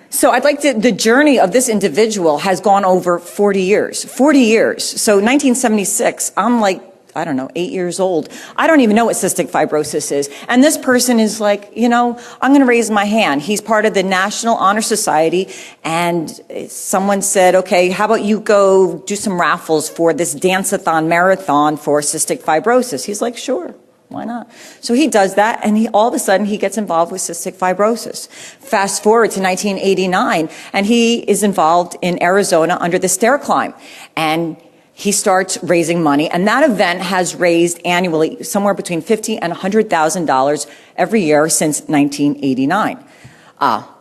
So I'd like to, the journey of this individual has gone over 40 years. 40 years. So 1976, I'm like, I don't know, 8 years old. I don't even know what cystic fibrosis is. And this person is like, you know, I'm going to raise my hand. He's part of the National Honor Society. And someone said, okay, how about you go do some raffles for this dance-a-thon marathon for cystic fibrosis? He's like, sure. Why not? So he does that, and all of a sudden he gets involved with cystic fibrosis. Fast forward to 1989, and he is involved in Arizona under the stair climb. And he starts raising money, and that event has raised annually somewhere between $50,000 and $100,000 every year since 1989.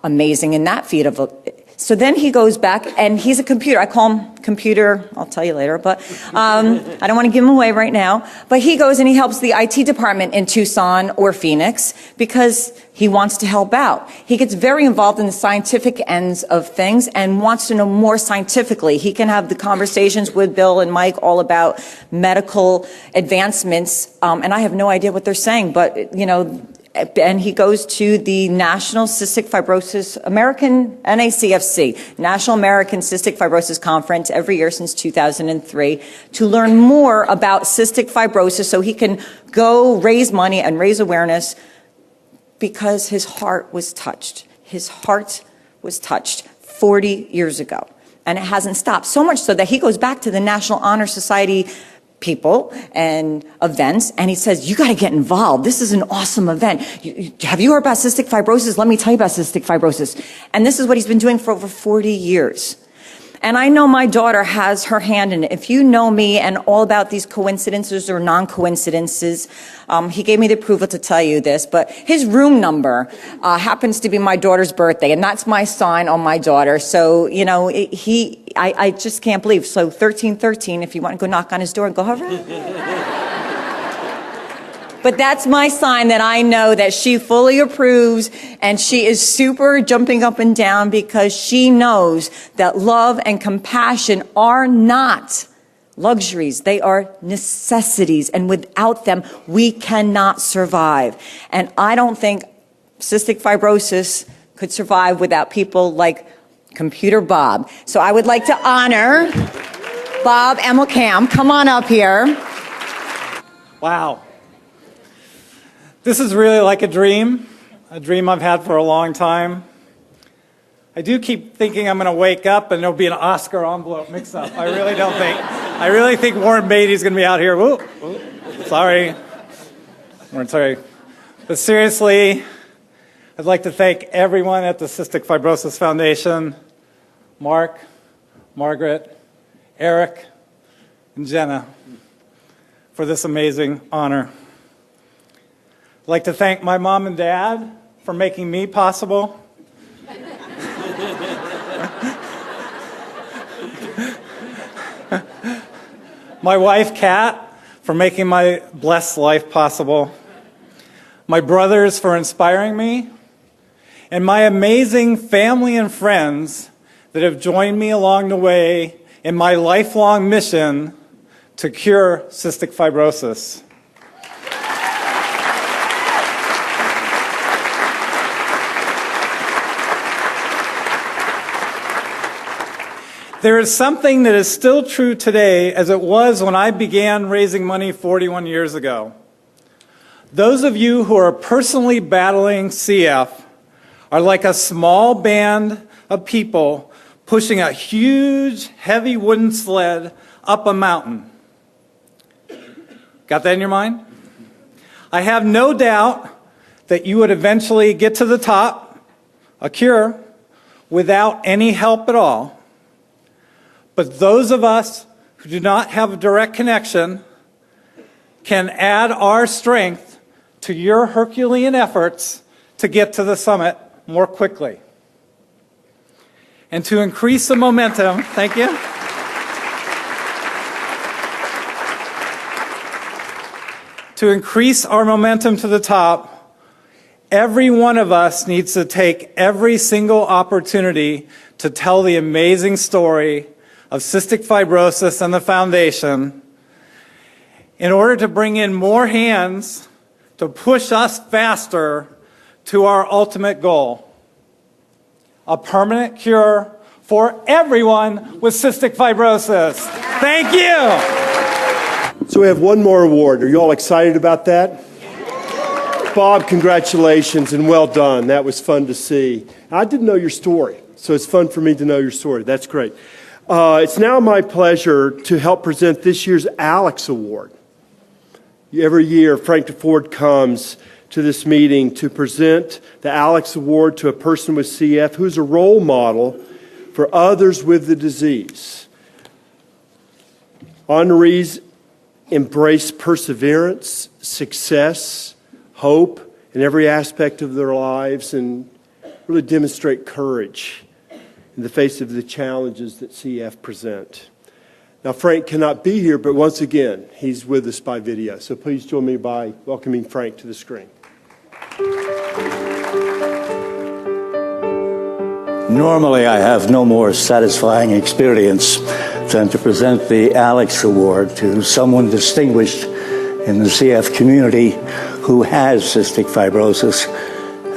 Amazing in that feat of so then he goes back, and he's a computer. I call him computer. I'll tell you later, but I don't want to give him away right now. But he goes and he helps the IT department in Tucson or Phoenix because he wants to help out. He gets very involved in the scientific ends of things and wants to know more scientifically. He can have the conversations with Bill and Mike all about medical advancements, and I have no idea what they're saying, but, you know, and he goes to the National Cystic Fibrosis, NACFC, National American Cystic Fibrosis Conference every year since 2003 to learn more about cystic fibrosis so he can go raise money and raise awareness because his heart was touched. His heart was touched 40 years ago, and it hasn't stopped. So much so that he goes back to the National Honor Society people and events, and he says, you got to get involved. This is an awesome event. Have you heard about cystic fibrosis? Let me tell you about cystic fibrosis. And this is what he's been doing for over 40 years. And I know my daughter has her hand in it. If you know me and all about these coincidences or non-coincidences, he gave me the approval to tell you this, but his room number happens to be my daughter's birthday, and that's my sign on my daughter. So, you know, I just can't believe. So 1313, if you want to go knock on his door and go, all right. But that's my sign that I know that she fully approves, and she is super jumping up and down because she knows that love and compassion are not luxuries. They are necessities, and without them, we cannot survive. And I don't think cystic fibrosis could survive without people like Computer Bob. So I would like to honor Bob Emelkamp. Come on up here. Wow. This is really like a dream I've had for a long time. I do keep thinking I'm going to wake up and there'll be an Oscar envelope mix-up. I really think Warren Beatty's going to be out here. Whoop, whoop. Sorry. Warren, sorry. But seriously, I'd like to thank everyone at the Cystic Fibrosis Foundation, Mark, Margaret, Eric, and Jenna, for this amazing honor. I'd like to thank my mom and dad for making me possible. My wife, Kat, for making my blessed life possible. My brothers for inspiring me. And my amazing family and friends that have joined me along the way in my lifelong mission to cure cystic fibrosis. There is something that is still true today as it was when I began raising money 41 years ago. Those of you who are personally battling CF are like a small band of people pushing a huge, heavy wooden sled up a mountain. Got that in your mind? I have no doubt that you would eventually get to the top, a cure, without any help at all. But those of us who do not have a direct connection can add our strength to your Herculean efforts to get to the summit more quickly. And to increase the momentum, thank you. To increase our momentum to the top, every one of us needs to take every single opportunity to tell the amazing story of cystic fibrosis and the foundation in order to bring in more hands to push us faster to our ultimate goal, a permanent cure for everyone with cystic fibrosis. Thank you. So we have one more award. Are you all excited about that? Bob, congratulations and well done. That was fun to see. I didn't know your story, so it's fun for me to know your story. That's great. It's now my pleasure to help present this year's Alex Award. Every year, Frank DeFord comes to this meeting to present the Alex Award to a person with CF who's a role model for others with the disease. Honorees embrace perseverance, success, hope in every aspect of their lives and really demonstrate courage in the face of the challenges that CF present. Now, Frank cannot be here, but once again, he's with us by video. So please join me by welcoming Frank to the screen. Normally, I have no more satisfying experience than to present the Alex Award to someone distinguished in the CF community who has cystic fibrosis,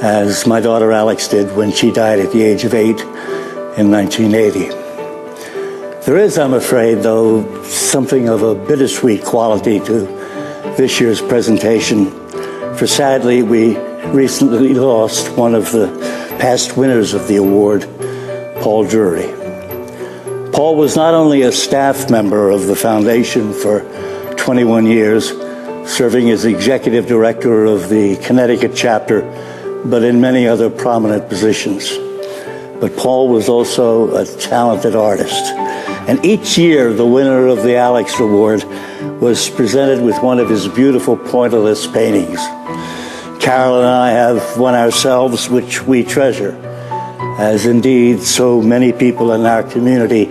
as my daughter Alex did when she died at the age of 8 in 1980. There is, I'm afraid, though, something of a bittersweet quality to this year's presentation, for sadly, we recently lost one of the past winners of the award, Paul Drury. Paul was not only a staff member of the foundation for 21 years, serving as executive director of the Connecticut chapter, but in many other prominent positions. But Paul was also a talented artist. And each year, the winner of the Alex Award was presented with one of his beautiful pointillist paintings. Carol and I have one ourselves, which we treasure, as indeed so many people in our community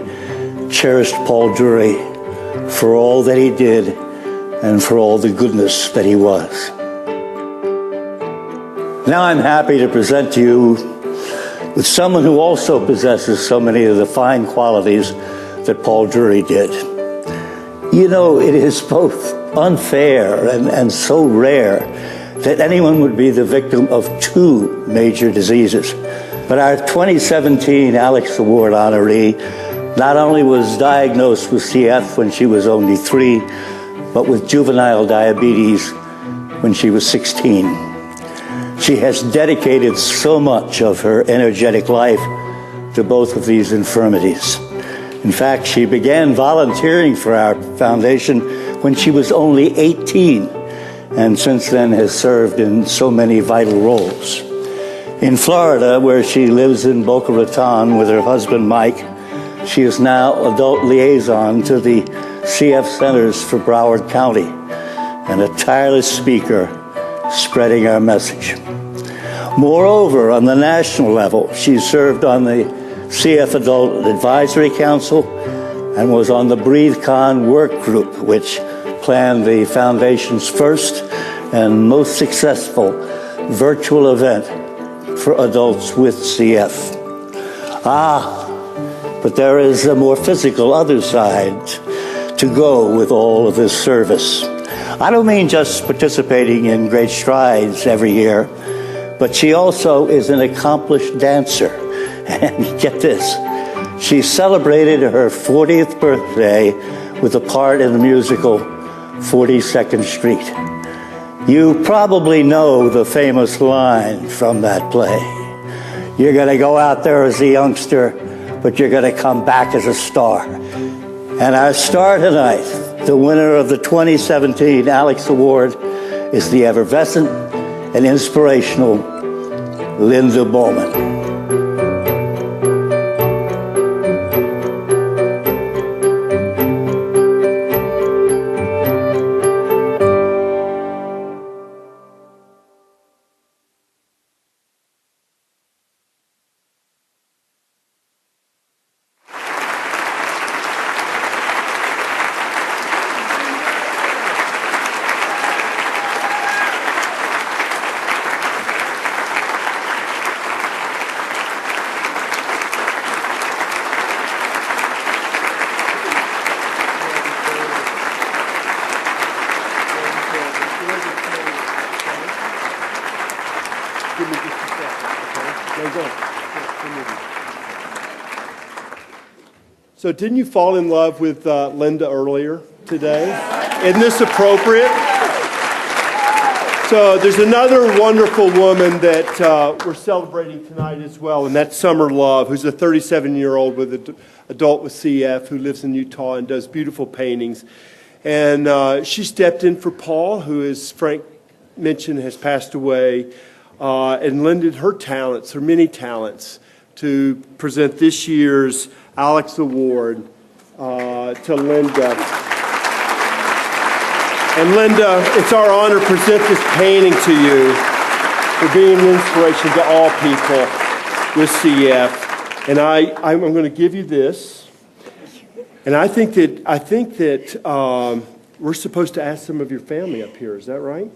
cherished Paul Drury for all that he did and for all the goodness that he was. Now I'm happy to present to you with someone who also possesses so many of the fine qualities that Paul Drury did. You know, it is both unfair and so rare that anyone would be the victim of two major diseases. But our 2017 Alex Award honoree not only was diagnosed with CF when she was only 3, but with juvenile diabetes when she was 16. She has dedicated so much of her energetic life to both of these infirmities. In fact, she began volunteering for our foundation when she was only 18, and since then has served in so many vital roles. In Florida, where she lives in Boca Raton with her husband, Mike, she is now adult liaison to the CF Centers for Broward County and a tireless speaker spreading our message. Moreover, on the national level, she served on the CF Adult Advisory Council and was on the BreatheCon work group, which planned the Foundation's first and most successful virtual event for adults with CF. But there is a more physical other side to go with all of this service. I don't mean just participating in great strides every year, but she also is an accomplished dancer. And get this, she celebrated her 40th birthday with a part in the musical 42nd Street. You probably know the famous line from that play. You're going to go out there as a youngster, but you're going to come back as a star. And our star tonight, the winner of the 2017 Alex Award, is the effervescent and inspirational Linda Bowman. So didn't you fall in love with Linda earlier today? Isn't this appropriate? So there's another wonderful woman that we're celebrating tonight as well, and that's Summer Love, who's a 37-year-old with an adult with CF who lives in Utah and does beautiful paintings. And she stepped in for Paul, who, as Frank mentioned, has passed away, and lended her talents, her many talents, to present this year's Alex Award to Linda. And Linda, it's our honor to present this painting to you for being an inspiration to all people with CF. And I'm going to give you this. And I think that we're supposed to ask some of your family up here. Is that right?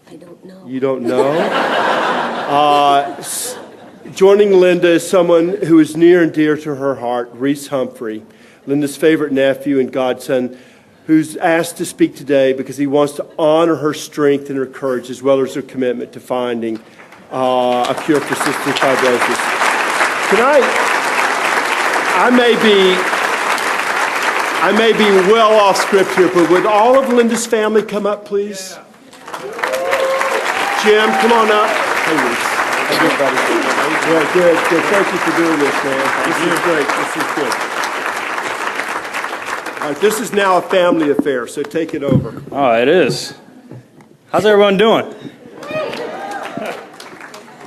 I don't know. You don't know? Joining Linda is someone who is near and dear to her heart, Reese Humphrey, Linda's favorite nephew and godson, who's asked to speak today because he wants to honor her strength and her courage as well as her commitment to finding a cure for cystic fibrosis. I may be well off script here, but would all of Linda's family come up, please? Yeah. Jim, come on up. Hey, Reese. Hey, good, buddy. Good. Thank you for doing this, man. This is great. This is good. All right, this is now a family affair, so take it over. Oh, it is. How's everyone doing?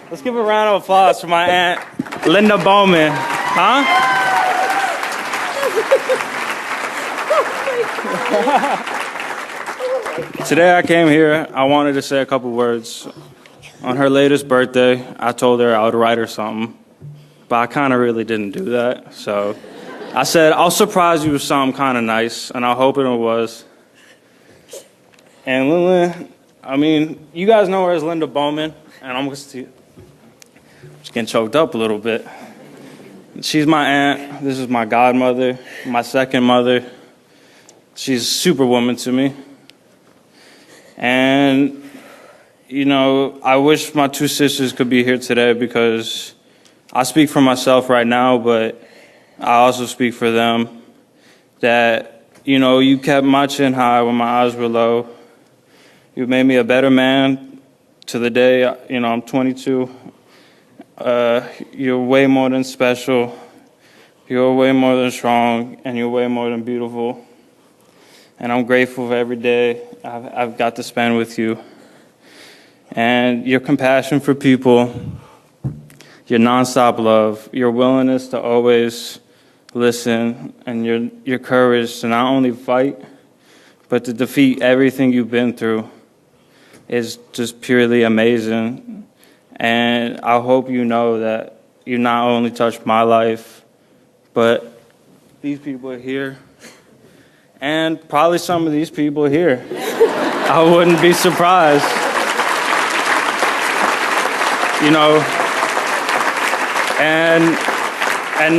Let's give a round of applause for my Aunt Linda Bowman. Huh? Today I came here, I wanted to say a couple words. On her latest birthday, I told her I would write her something, but I kind of really didn't do that. So I said, I'll surprise you with something kind of nice, and I hope it was. And Lillian, I mean, you guys know her as Linda Bowman, and I'm just getting choked up a little bit. She's my aunt. This is my godmother, my second mother. She's a superwoman to me. And, you know, I wish my two sisters could be here today because I speak for myself right now, but I also speak for them. That, you know, you kept my chin high when my eyes were low. You made me a better man to the day, you know, I'm 22. You're way more than special. You're way more than strong, and you're way more than beautiful. And I'm grateful for every day I've got to spend with you. And your compassion for people, your nonstop love, your willingness to always listen, and your courage to not only fight, but to defeat everything you've been through is just purely amazing. And I hope you know that you not only touched my life, but these people here, and probably some of these people here. I wouldn't be surprised. You know, and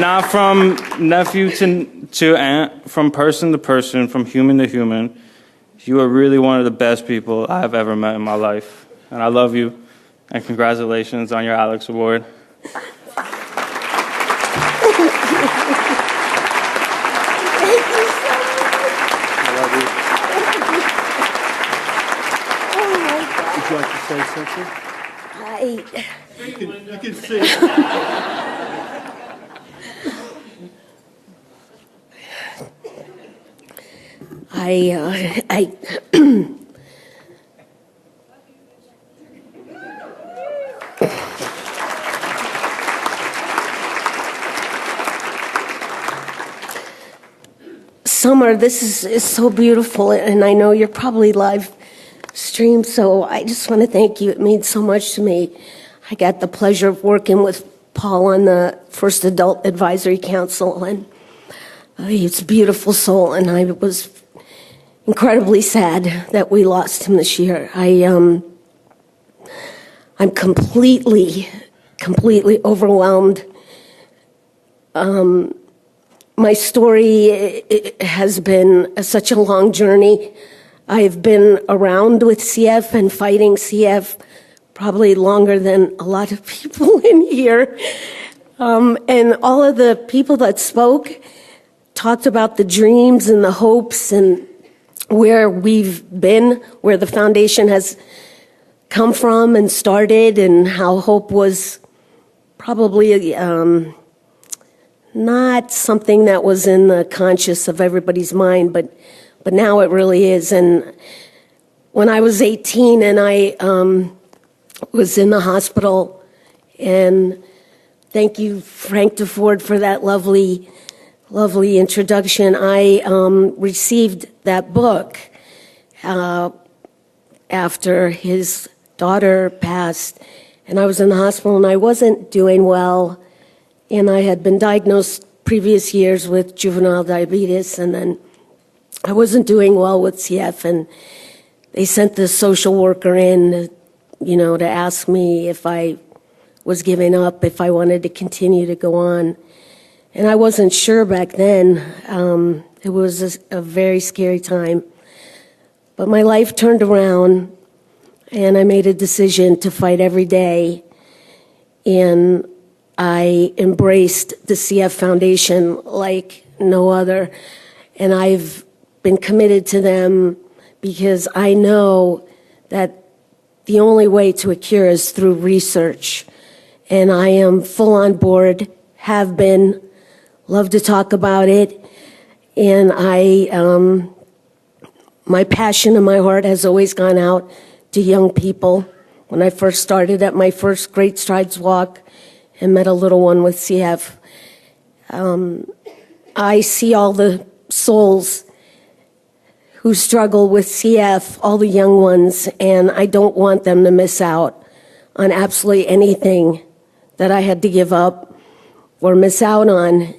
not from nephew to aunt, from person to person, from human to human. You are really one of the best people I have ever met in my life. And I love you, and congratulations on your Alex Award. Would you like to say something? You can sing. Summer, this is so beautiful, and I know you're probably live streamed, so I just want to thank you. It means so much to me. I got the pleasure of working with Paul on the first Adult Advisory Council, and he's a beautiful soul, and I was incredibly sad that we lost him this year. I'm completely overwhelmed. My story has been such a long journey. I've been around with CF and fighting CF probably longer than a lot of people in here. And all of the people that spoke talked about the dreams and the hopes and where we've been, where the foundation has come from and started, and how hope was probably not something that was in the conscious of everybody's mind, but now it really is. And when I was 18 and I was in the hospital, and thank you, Frank DeFord, for that lovely lovely introduction. I received that book after his daughter passed, and I was in the hospital, and I wasn't doing well, and I had been diagnosed previous years with juvenile diabetes, and then I wasn't doing well with CF, and they sent the social worker in, to ask me if I was giving up, if I wanted to continue to go on. And I wasn't sure back then. It was a very scary time. But my life turned around, and I made a decision to fight every day. And I embraced the CF Foundation like no other. And I've been committed to them because I know that the only way to a cure is through research. And I am full on board, have been, love to talk about it. And my passion and my heart has always gone out to young people. When I first started at my first Great Strides Walk and met a little one with CF, I see all the souls who struggle with CF, all the young ones, and I don't want them to miss out on absolutely anything that I had to give up or miss out on.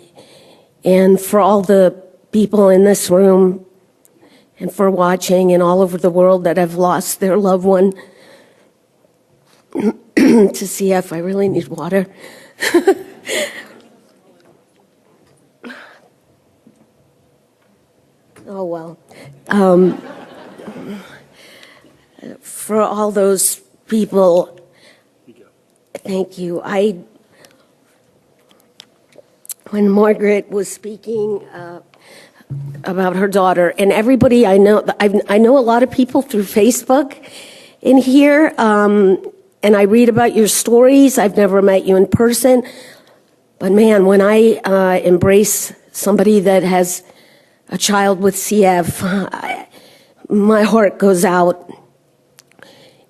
And for all the people in this room and for watching and all over the world that have lost their loved one to CF, I really need water. Oh, well. For all those people, thank you. When Margaret was speaking about her daughter, and everybody I know a lot of people through Facebook in here, and I read about your stories. I've never met you in person, but man, when I embrace somebody that has a child with CF, my heart goes out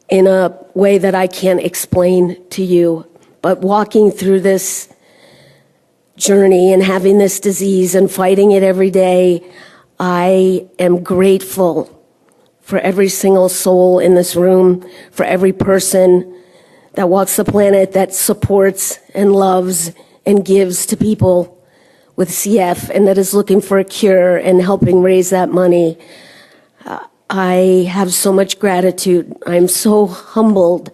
in a way that I can't explain to you. But walking through this journey and having this disease and fighting it every day, I am grateful for every single soul in this room, for every person that walks the planet that supports and loves and gives to people with CF and that is looking for a cure and helping raise that money. I have so much gratitude. I'm so humbled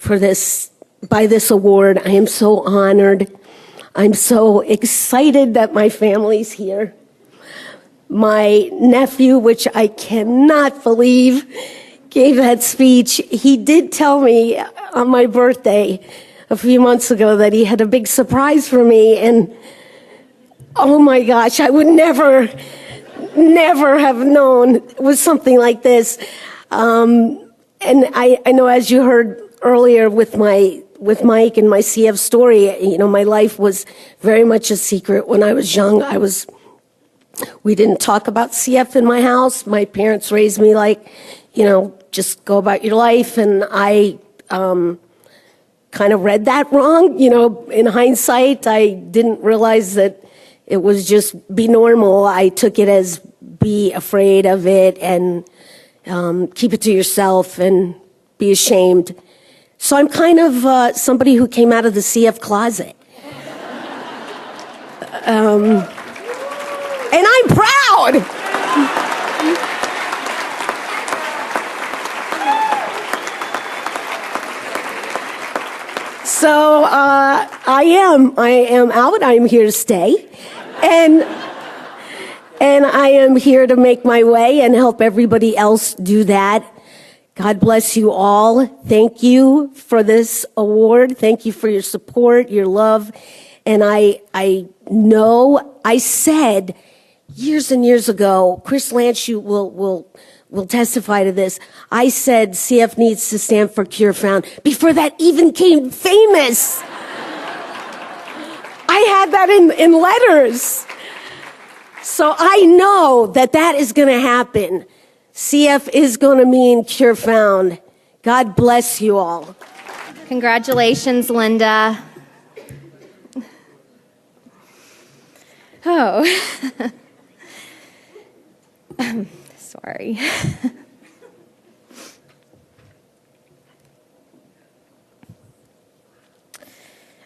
by this award. I am so honored. I'm so excited that my family's here. My nephew, which I cannot believe, gave that speech. He did tell me on my birthday a few months ago that he had a big surprise for me, and oh my gosh, I would never have known it was something like this. And I know, as you heard earlier with Mike and my CF story, my life was very much a secret when I was young. We didn't talk about CF in my house. My parents raised me like, just go about your life. And I kind of read that wrong. In hindsight, I didn't realize that it was just be normal. I took it as be afraid of it and keep it to yourself and be ashamed. So I'm kind of somebody who came out of the CF closet. And I'm proud. So I am out. I'm here to stay. And I am here to make my way and help everybody else do that. God bless you all. Thank you for this award. Thank you for your support, your love. And I know I said years and years ago, Chris Lanchute will testify to this. I said CF needs to stand for Cure Found before that even came famous. I had that in letters. So I know that is going to happen. CF is going to mean Cure Found. God bless you all. Congratulations, Linda. Oh. Sorry.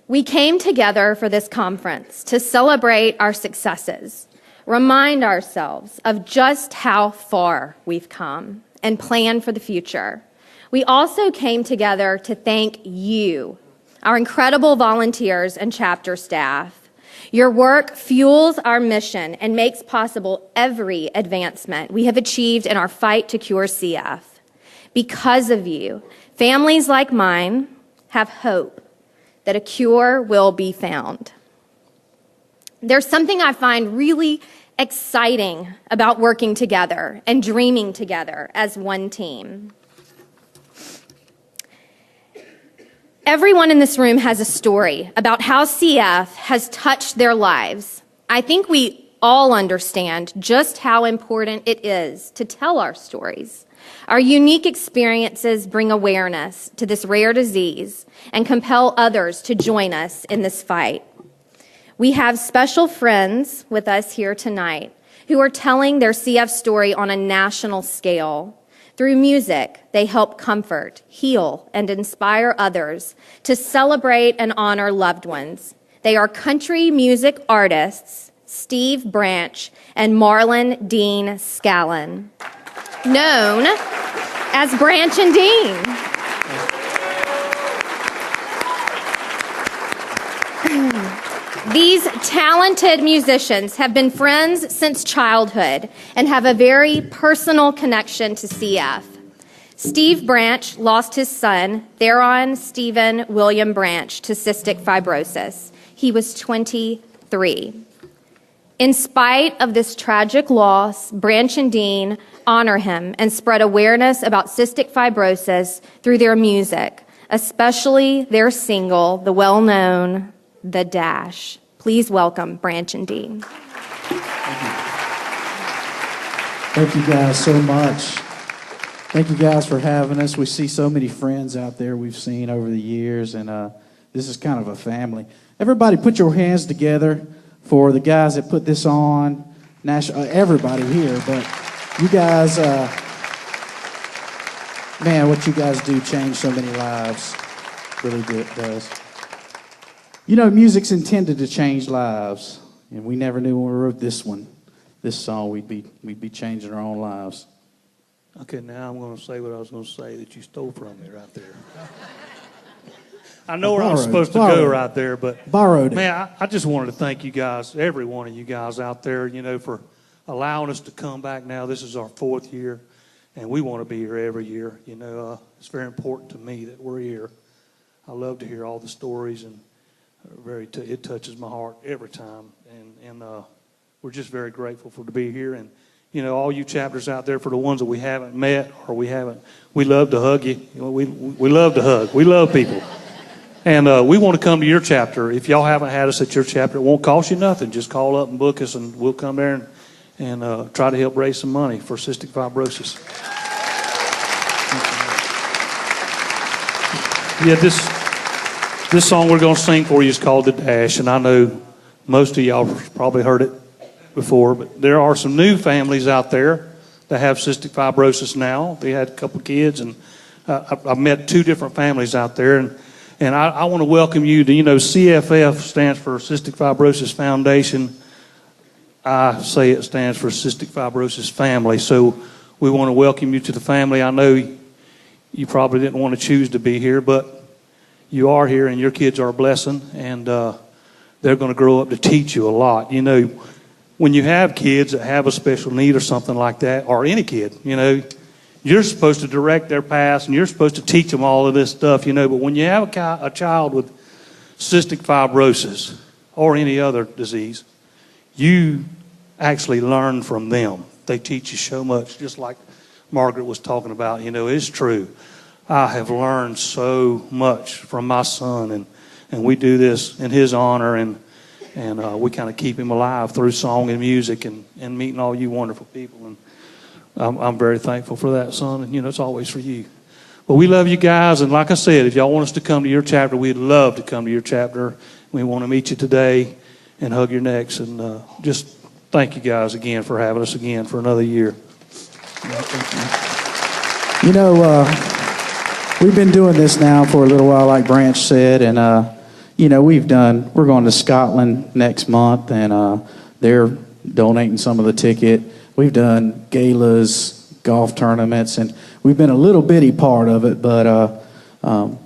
We came together for this conference to celebrate our successes, remind ourselves of just how far we've come, and plan for the future. We also came together to thank you, our incredible volunteers and chapter staff. Your work fuels our mission and makes possible every advancement we have achieved in our fight to cure CF. Because of you, families like mine have hope that a cure will be found. There's something I find really exciting about working together and dreaming together as one team. Everyone in this room has a story about how CF has touched their lives. I think we all understand just how important it is to tell our stories. Our unique experiences bring awareness to this rare disease and compel others to join us in this fight. We have special friends with us here tonight who are telling their CF story on a national scale. Through music, they help comfort, heal, and inspire others to celebrate and honor loved ones. They are country music artists Steve Branch and Marlon Dean Scallon, known as Branch and Dean. These talented musicians have been friends since childhood and have a very personal connection to CF. Steve Branch lost his son, Theron Stephen William Branch, to cystic fibrosis. He was 23. In spite of this tragic loss, Branch and Dean honor him and spread awareness about cystic fibrosis through their music, especially their single, the well-known The Dash. Please welcome Branch and Dean. Thank you guys so much. Thank you guys for having us. We see so many friends out there we've seen over the years, and this is kind of a family. Everybody put your hands together for the guys that put this on. Everybody here, but you guys, man, what you guys do changed so many lives. Really does. You know, music's intended to change lives, and we never knew when we wrote this song, we'd be changing our own lives. Okay, now I'm going to say what I was going to say that you stole from me right there. I know where I'm supposed to go right there, but borrowed it. Man, I just wanted to thank you guys, every one of you guys out there, for allowing us to come back now. This is our 4th year, and we want to be here every year. It's very important to me that we're here. I love to hear all the stories, and it touches my heart every time, and we're just very grateful to be here. And all you chapters out there, for the ones that we haven't met or we love to hug you. We love to hug. We love people. And we want to come to your chapter. If y'all haven't had us at your chapter, it won't cost you nothing. Just call up and book us, and we'll come there and try to help raise some money for cystic fibrosis. Yeah, this song we're going to sing for you is called The Dash, and I know most of y'all probably heard it before, but there are some new families out there that have cystic fibrosis now. They had a couple of kids, and I've met 2 different families out there, and I want to welcome you to, CFF stands for Cystic Fibrosis Foundation. I say it stands for Cystic Fibrosis Family, so we want to welcome you to the family. I know you probably didn't want to choose to be here, but you are here, and your kids are a blessing, and they're going to grow up to teach you a lot. When you have kids that have a special need or something like that, or any kid, you're supposed to direct their paths, and you're supposed to teach them all of this stuff, But when you have a child with cystic fibrosis or any other disease, you actually learn from them. They teach you so much, just like Margaret was talking about. It's true. I have learned so much from my son, and we do this in his honor, and we kind of keep him alive through song and music and meeting all you wonderful people. And I'm very thankful for that, son, and it's always for you. But we love you guys, and like I said, if y'all want us to come to your chapter, we'd love to come to your chapter. We want to meet you today, and hug your necks. And just thank you guys again for having us again for another year. You know, we've been doing this now for a little while, like Branch said, and you know, we're going to Scotland next month, and they're donating some of the ticket. We've done galas, golf tournaments, and we've been a little bitty part of it, but a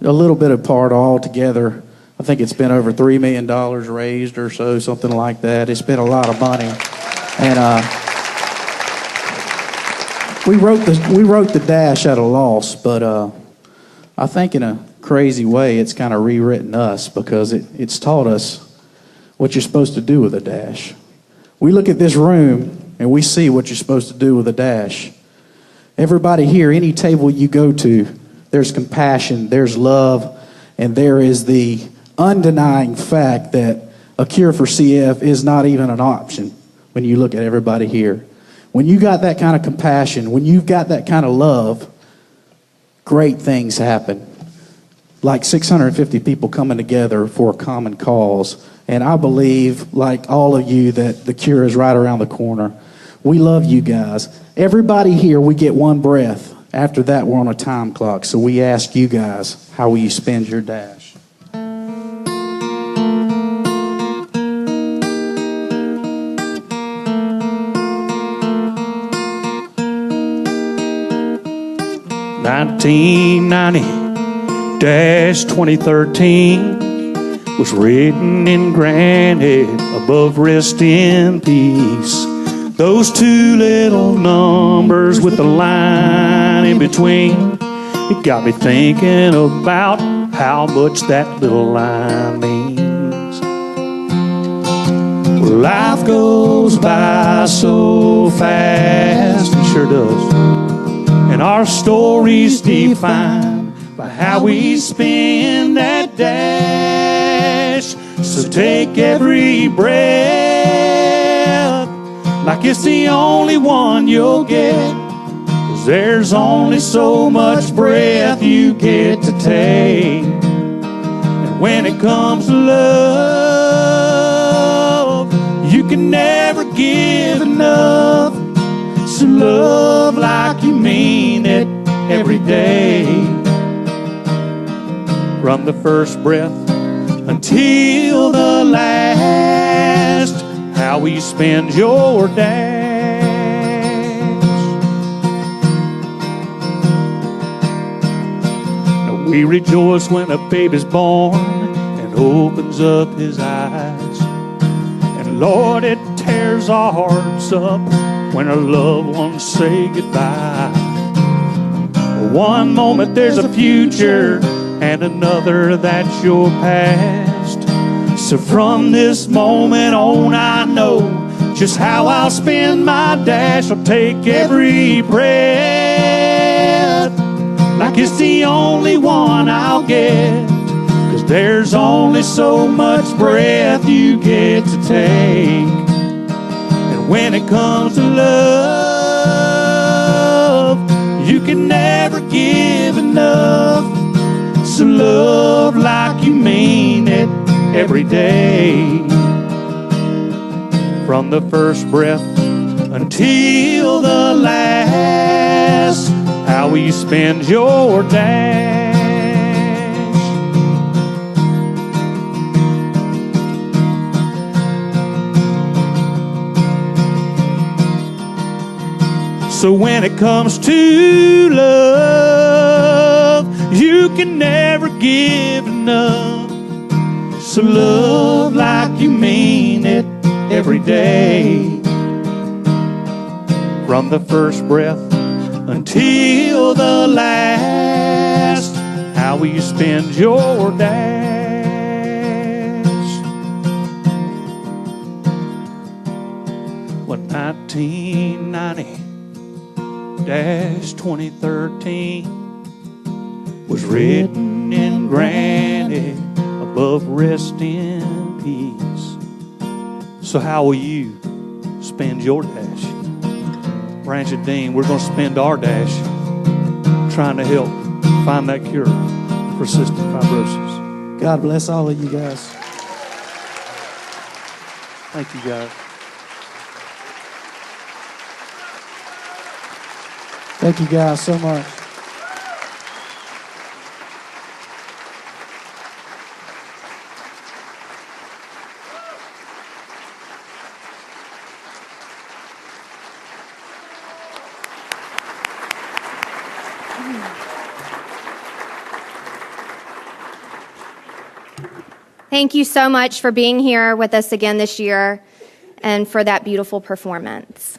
little bit of part altogether. I think it's been over $3 million raised or so, something like that. It's been a lot of money, and we wrote the dash at a loss, but I think in a crazy way it's kind of rewritten us, because it's taught us what you're supposed to do with a dash. We look at this room and we see what you're supposed to do with a dash. Everybody here, any table you go to, there's compassion, there's love, and there is the undenying fact that a cure for CF is not even an option when you look at everybody here. When you got that kind of compassion, when you've got that kind of love, great things happen. Like 650 people coming together for a common cause. And I believe, like all of you, that the cure is right around the corner. We love you guys. Everybody here, we get one breath. After that, we're on a time clock. So we ask you guys, how will you spend your dash? (1990-2013) was written in granite above rest in peace. Those two little numbers with the line in between, it got me thinking about how much that little line means. Well, life goes by so fast, it sure does. And our story's defined by how we spend that dash. So take every breath like it's the only one you'll get, 'cause there's only so much breath you get to take. And when it comes to love, you can never give enough. So love like you mean it every day. From the first breath until the last, how will you spend your dash? Now we rejoice when a baby's born and opens up his eyes. And Lord, it tears our hearts up when our loved ones say goodbye. One moment there's a future, and another that's your past. So from this moment on, I know just how I'll spend my dash. I'll take every breath like it's the only one I'll get, 'cause there's only so much breath you get to take. When it comes to love, you can never give enough. So love like you mean it every day. From the first breath until the last, how will you spend your dash? So when it comes to love, you can never give enough. So love like you mean it every day. From the first breath until the last, how will you spend your dash? 1990-2013 was written in granite above rest in peace. So how will you spend your dash? Branch and Dean, we're going to spend our dash trying to help find that cure for cystic fibrosis. God bless all of you guys. Thank you, guys. Thank you, guys, so much. Thank you so much for being here with us again this year and for that beautiful performance.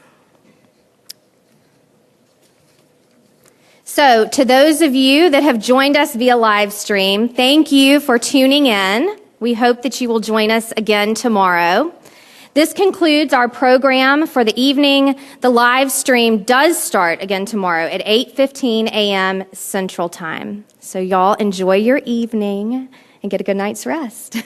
So, to those of you that have joined us via live stream, thank you for tuning in. We hope that you will join us again tomorrow. This concludes our program for the evening. The live stream does start again tomorrow at 8:15 a.m. Central Time. So y'all enjoy your evening and get a good night's rest.